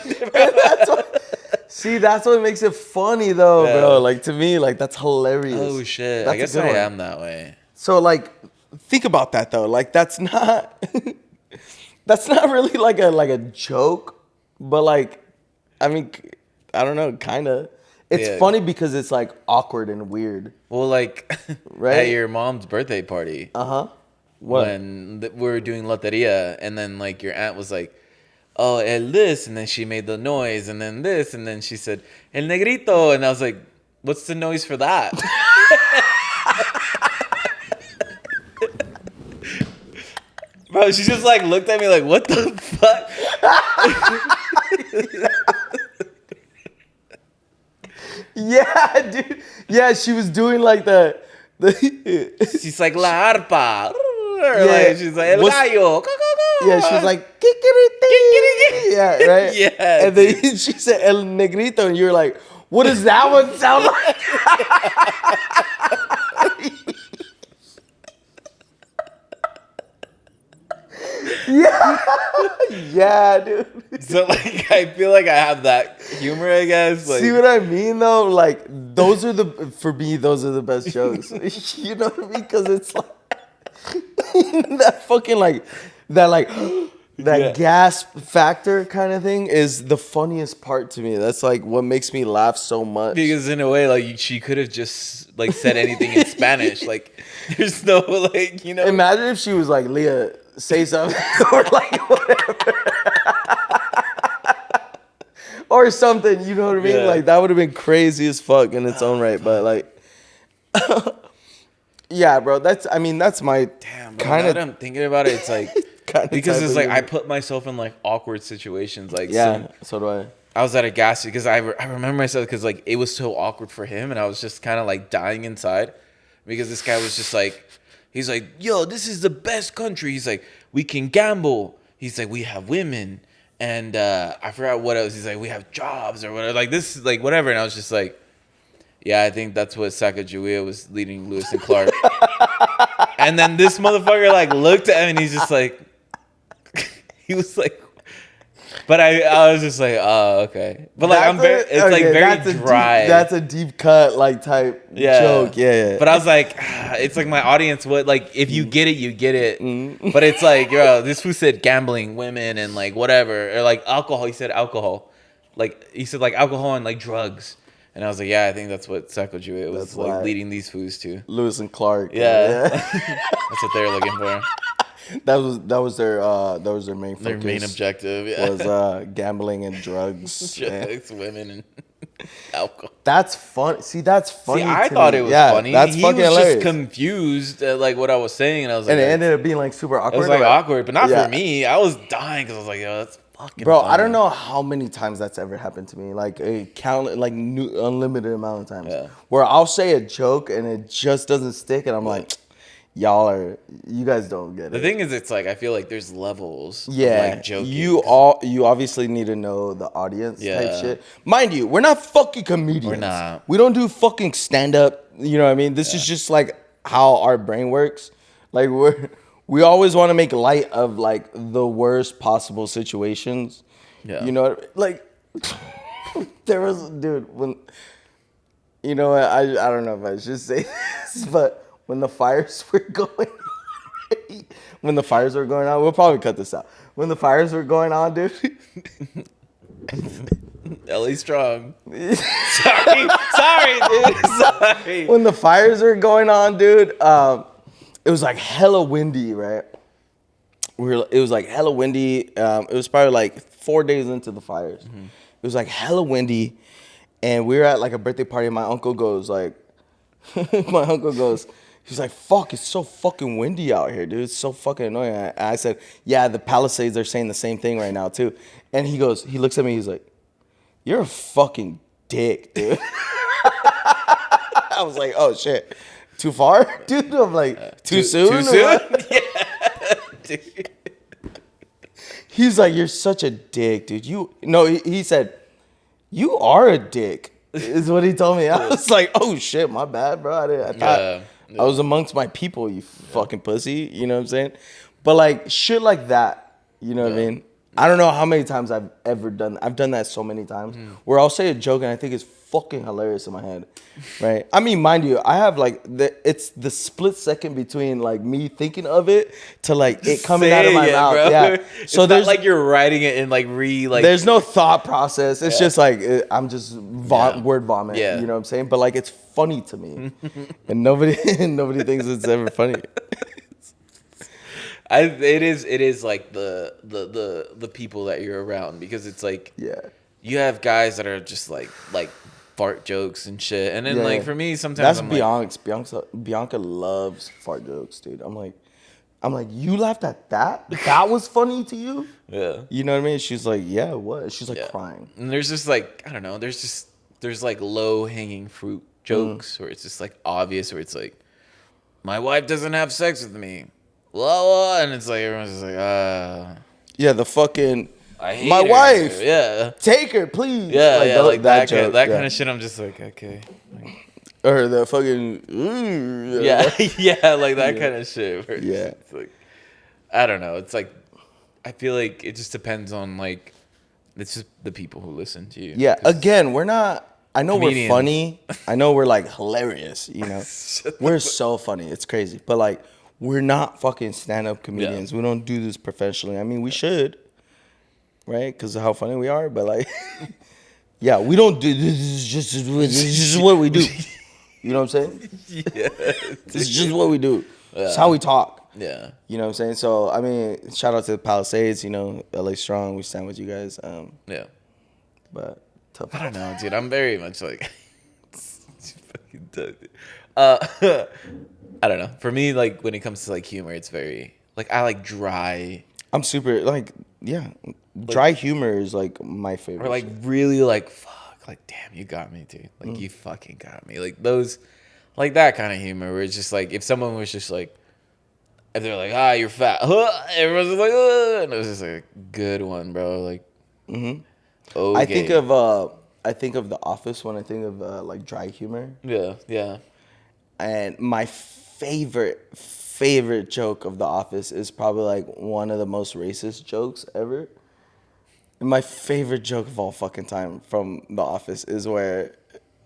See, that's what makes it funny, though, Yeah. bro. Like, to me, like, that's hilarious. Oh shit! That's I guess a good I one. am that way. So, like, think about that, though. Like, that's not that's not really like a joke, but like, I mean, I don't know, kind of. It's Yeah. funny because it's like awkward and weird, Well, like right? at your mom's birthday party, What? when we were doing loteria, and then like your aunt was like, "Oh, el this," and then she made the noise, and then this, and then she said el negrito, and I was like, "What's the noise for that?" Bro, she just like looked at me like, "What the fuck?" Yeah, dude. Yeah, she was doing like the She's like la arpa, or Yeah. like she's like el What's- gallo. Yeah, she was like, "Kikiriti." Yeah, right? Yeah, And then she said El Negrito, and you're like, what does that one sound like? Yeah. Yeah, dude. So like I feel like I have that humor, I guess. Like, See what I mean, though? Like, for me, those are the best jokes. You know what I mean? Because it's like, that fucking, like, that Yeah. gasp factor kind of thing is the funniest part to me. That's like what makes me laugh so much. because in a way, like she could have just like said anything in Spanish. Like there's no like, you know. Imagine if she was like, Leah, say something, or like whatever. Or something, you know what I mean? Yeah. Like, that would have been crazy as fuck in its own right. But like, yeah, bro, that's my Damn, bro, kind now of. that I'm thinking about it, it's like because it's like I put myself in like awkward situations. Like Yeah, so do I. I was at a gas station because I remember myself because like it was so awkward for him, and I was just kind of like dying inside because this guy was just like, he's like, yo, this is the best country. He's like, we can gamble. He's like, we have women. And I forgot what else. He's like, we have jobs or whatever. Like this, like whatever. And I was just like, yeah, I think that's what Sacagawea was leading Lewis and Clark. And then this motherfucker like looked at him and he's just like, he was like, but I was just like, oh, okay. But like it's like very dry. That's a deep cut like type joke. Yeah. But I was like, it's like my audience would like, if you get it, you get it. But it's like, yo, this fool said gambling, women, and like whatever, or like alcohol. He said alcohol, like he said like alcohol and like drugs. And I was like, yeah, I think that's what Sacagawea was That's like why. leading these fools to. Lewis and Clark. Yeah, that's what they were looking for. that was their main focus. Their main objective, yeah. Was gambling and drugs. Drugs, women, and alcohol. That's fun. See, that's funny. See, I to thought me. it was Yeah, funny. That's He fucking was hilarious. just confused at like what I was saying, and I was like, And it ended up being like super awkward. it was like or- awkward, but not Yeah. for me. I was dying because I was like, yo, that's fucking Bro, funny. I don't know how many times that's ever happened to me. Like a unlimited amount of times. Yeah. Where I'll say a joke and it just doesn't stick, and I'm like, you guys don't get it. The thing is, it's like I feel like there's levels. Yeah, of like joking. you obviously need to know the audience type Yeah. shit. Mind you, we're not fucking comedians. We're not. We don't do fucking stand up. You know what I mean? This is just like how our brain works. Like we always want to make light of like the worst possible situations. Yeah. You know, like there was when you know what, I don't know if I should say this, but when the fires were going on, we'll probably cut this out. When the fires were going on, dude. LA strong. sorry, dude. Sorry. When the fires were going on, dude, it was like hella windy, right? It was like hella windy. It was probably like 4 days into the fires. Mm-hmm. It was like hella windy, and we were at like a birthday party. And my uncle goes, he's like, fuck, it's so fucking windy out here, dude. It's so fucking annoying. I said, yeah, the Palisades are saying the same thing right now too. And he looks at me, he's like, you're a fucking dick, dude. I was like, oh shit, too far, dude. I'm like, too soon. Too or soon? what? Yeah. Dude. He's like, you're such a dick, dude. He said, you are a dick, is what he told me. I was like, oh shit, my bad, bro. I thought I was amongst my people, you fucking pussy. You know what I'm saying? But like shit like that, you know what I mean? I don't know how many times I've ever done. I've done that so many times where I'll say a joke and I think it's fucking hilarious in my head, right? I mean, mind you, I have like it's the split second between like me thinking of it to like it coming out of my mouth. bro. Yeah. So it's not like you're writing it and like there's no thought process. It's just like I'm just Yeah. word vomit. Yeah. You know what I'm saying? But like it's funny to me, and nobody thinks it's ever funny. It is like the people that you're around, because it's like Yeah. you have guys that are just like fart jokes and shit, and then Yeah, like yeah. for me sometimes That's I'm like, Bianca loves fart jokes, dude. I'm like, you laughed at that? That was funny to you? yeah, You know what I mean? She's like, yeah, what? She's like yeah. crying. And there's just like, I don't know, there's like low hanging fruit jokes where it's just like obvious, where it's like, my wife doesn't have sex with me, blah blah, and it's like everyone's just like, Yeah, the fucking I hate my her. wife. Yeah. Take her, please. Yeah, like, yeah, like that joke, that yeah. kind of shit. I'm just like, okay. Or the fucking Yeah, yeah, like that kind of shit. Where Yeah. it's like, I don't know. It's like, I feel like it just depends on like, it's just the people who listen to you. Yeah. 'Cause Again, we're not. I know comedians. we're funny. I know we're like hilarious. You know, we're so funny. It's crazy. But like, we're not fucking stand-up comedians. We don't do this professionally. I mean, we should, right? Because of how funny we are. But like, yeah, we don't do this. Is just what we do. You know what I'm saying? Yeah, This is just what we do. It's Yeah. how we talk. yeah, You know what I'm saying? So I mean, shout out to the Palisades. You know, LA Strong. We stand with you guys. yeah. But tough. I don't know, dude. I'm very much like, it's fucking tough, dude. I don't know. For me, like when it comes to like humor, it's very like I like dry I'm super like dry humor is like my favorite. or like shit. really like fuck, like damn, you got me, dude. Like you fucking got me. Like those, like that kind of humor where it's just like if someone was just like, if they're like, you're fat, everyone's just like, and it was just like a good one, bro. Like, okay. I think of The Office when I think of like dry humor. Yeah, yeah. And my favorite joke of The Office is probably like one of the most racist jokes ever. And my favorite joke of all fucking time from The Office is where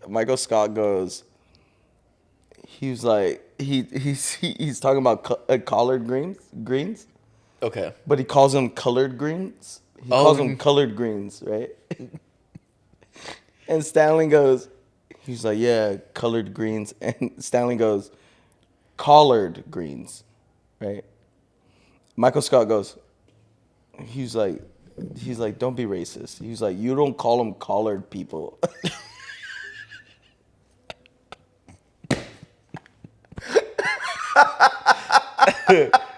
Michael Scott goes. He was like he's talking about collard greens, Okay. but he calls them colored greens. He calls them colored greens, right? And Stanley goes, he's like, yeah, colored greens. And Stanley goes, collard greens, right? Michael Scott goes, he's like, don't be racist. He's like, you don't call them collared people.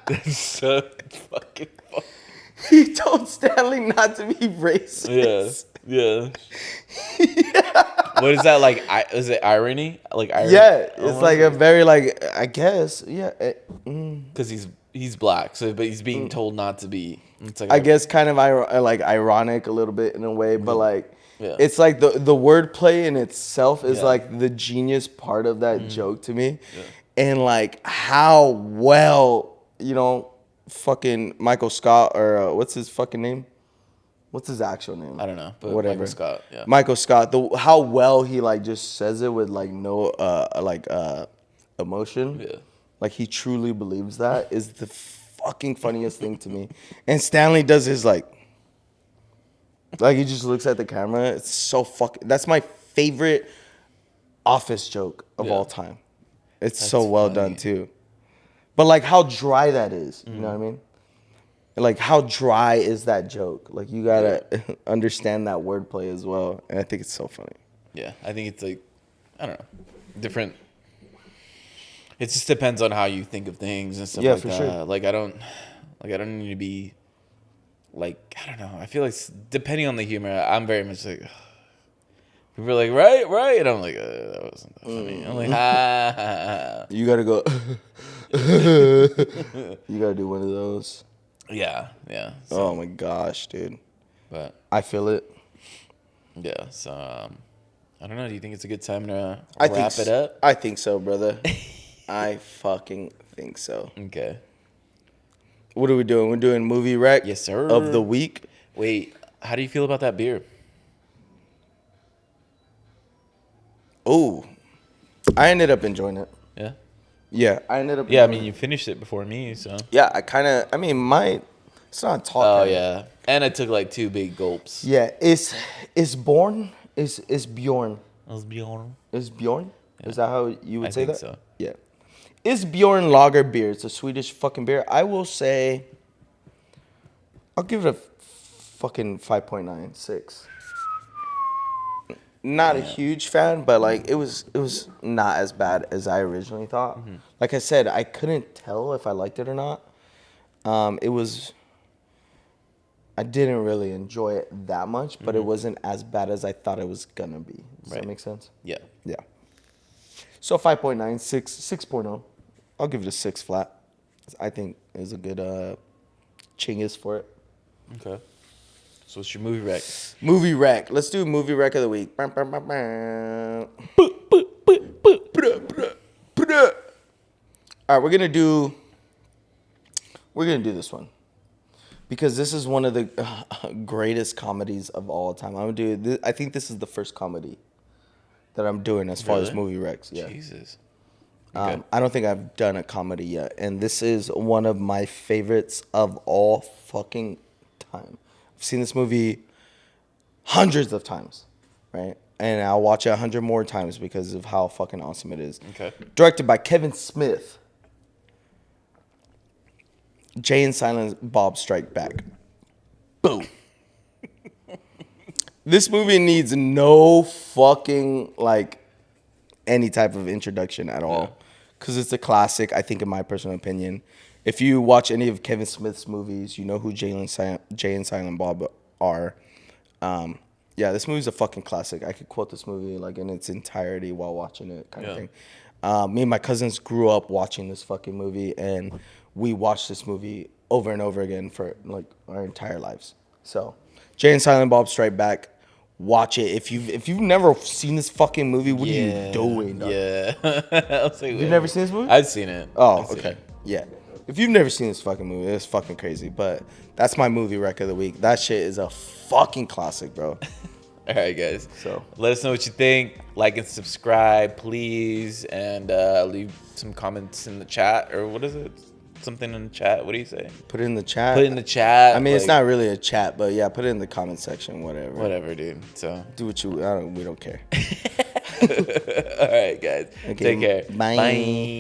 That's so fucking funny. He told Stanley not to be racist. Yeah. What is that like? Is it irony? Like irony? Yeah, it's like a very like I guess Because he's black, so but he's being told not to be. It's like I guess kind of like ironic a little bit in a way, but like Yeah. it's like the wordplay in itself is Yeah. like the genius part of that joke to me, and like how well fucking Michael Scott or what's his fucking name? What's his actual name? I don't know, but Whatever. Michael Scott. Yeah. Michael Scott. How well he like just says it with like no emotion. Yeah. Like he truly believes that is the fucking funniest thing to me. And Stanley does his like he just looks at the camera. It's so fucking. That's my favorite Office joke of all time. It's so well done too. But like how dry that is, you know what I mean? Like how dry is that joke? Like you gotta understand that wordplay as well, and I think it's so funny. Yeah, I think it's like, I don't know, different. It just depends on how you think of things and stuff like for that. sure. Like I don't need to be, like, I don't know. I feel like depending on the humor, I'm very much like, people are like, right, and I'm like, that wasn't that funny. I'm like, ha, ha, ha. You gotta go. You gotta do one of those. Yeah. So, Oh my gosh, dude. but I feel it. yeah, so I don't know. Do you think it's a good time to I wrap think it up? I think so, brother. I fucking think so. Okay. What are we doing? We're doing movie rec Yes, sir. of the week. Wait, how do you feel about that beer? Oh, I ended up enjoying it. Yeah. Yeah, I ended up. Yeah, I enjoying mean, you it. finished it before me, so. Yeah, I kind of. I mean, it's not Oh talking. yeah, and I took like 2 big gulps. Yeah, it's Born. Is Bjorn. That was Bjorn. Is Bjorn? Yeah. Is that how you would I say think that? so. Yeah. Is Bjorn lager beer? It's a Swedish fucking beer. I will say. I'll give it a fucking 5.96. Not a huge fan, but like it was not as bad as I originally thought. Like I said, I couldn't tell if I liked it or not. It was. I didn't really enjoy it that much, but it wasn't as bad as I thought it was gonna be. Does Right. that make sense? Yeah. Yeah. So 5.96, 6.0. I'll give it a 6 flat. I think is a good chingus for it. Okay. So what's your movie rec? Movie rec. Let's do movie rec of the week. Bam, bam, bam, bam. All right, we're gonna do this one because this is one of the greatest comedies of all time. I'm gonna do this. I think this is the first comedy that I'm doing as far as Really? movie recs. Yeah. Jesus. Okay. I don't think I've done a comedy yet, and this is one of my favorites of all fucking time. I've seen this movie hundreds of times, right? And I'll watch it 100 more times because of how fucking awesome it is. Okay. Directed by Kevin Smith. Jay and Silent Bob Strike Back. Boom. This movie needs no fucking like any type of introduction at all, because it's a classic. I think, in my personal opinion, if you watch any of Kevin Smith's movies, you know who Jay and Silent Bob are. Yeah, this movie's a fucking classic. I could quote this movie like in its entirety while watching it, kind of thing. Me and my cousins grew up watching this fucking movie, and we watched this movie over and over again for like our entire lives. So, Jay and Silent Bob Strike Back. Watch it. If you've never seen this fucking movie, what are you doing? Dog? Yeah. I was like, You've never seen this movie? I've seen it. Oh, I've seen okay. it. Yeah. If you've never seen this fucking movie, it's fucking crazy. But that's my movie rec of the week. That shit is a fucking classic, bro. All right, guys. So let us know what you think. Like and subscribe, please, and leave some comments in the chat, or what is it? Something in the chat. What do you say? put it in the chat. Put it in the chat. I mean, it's like, not really a chat, but yeah, put it in the comment section. Whatever, dude. So do what you. We don't care. all right, guys. Okay, Take care. bye.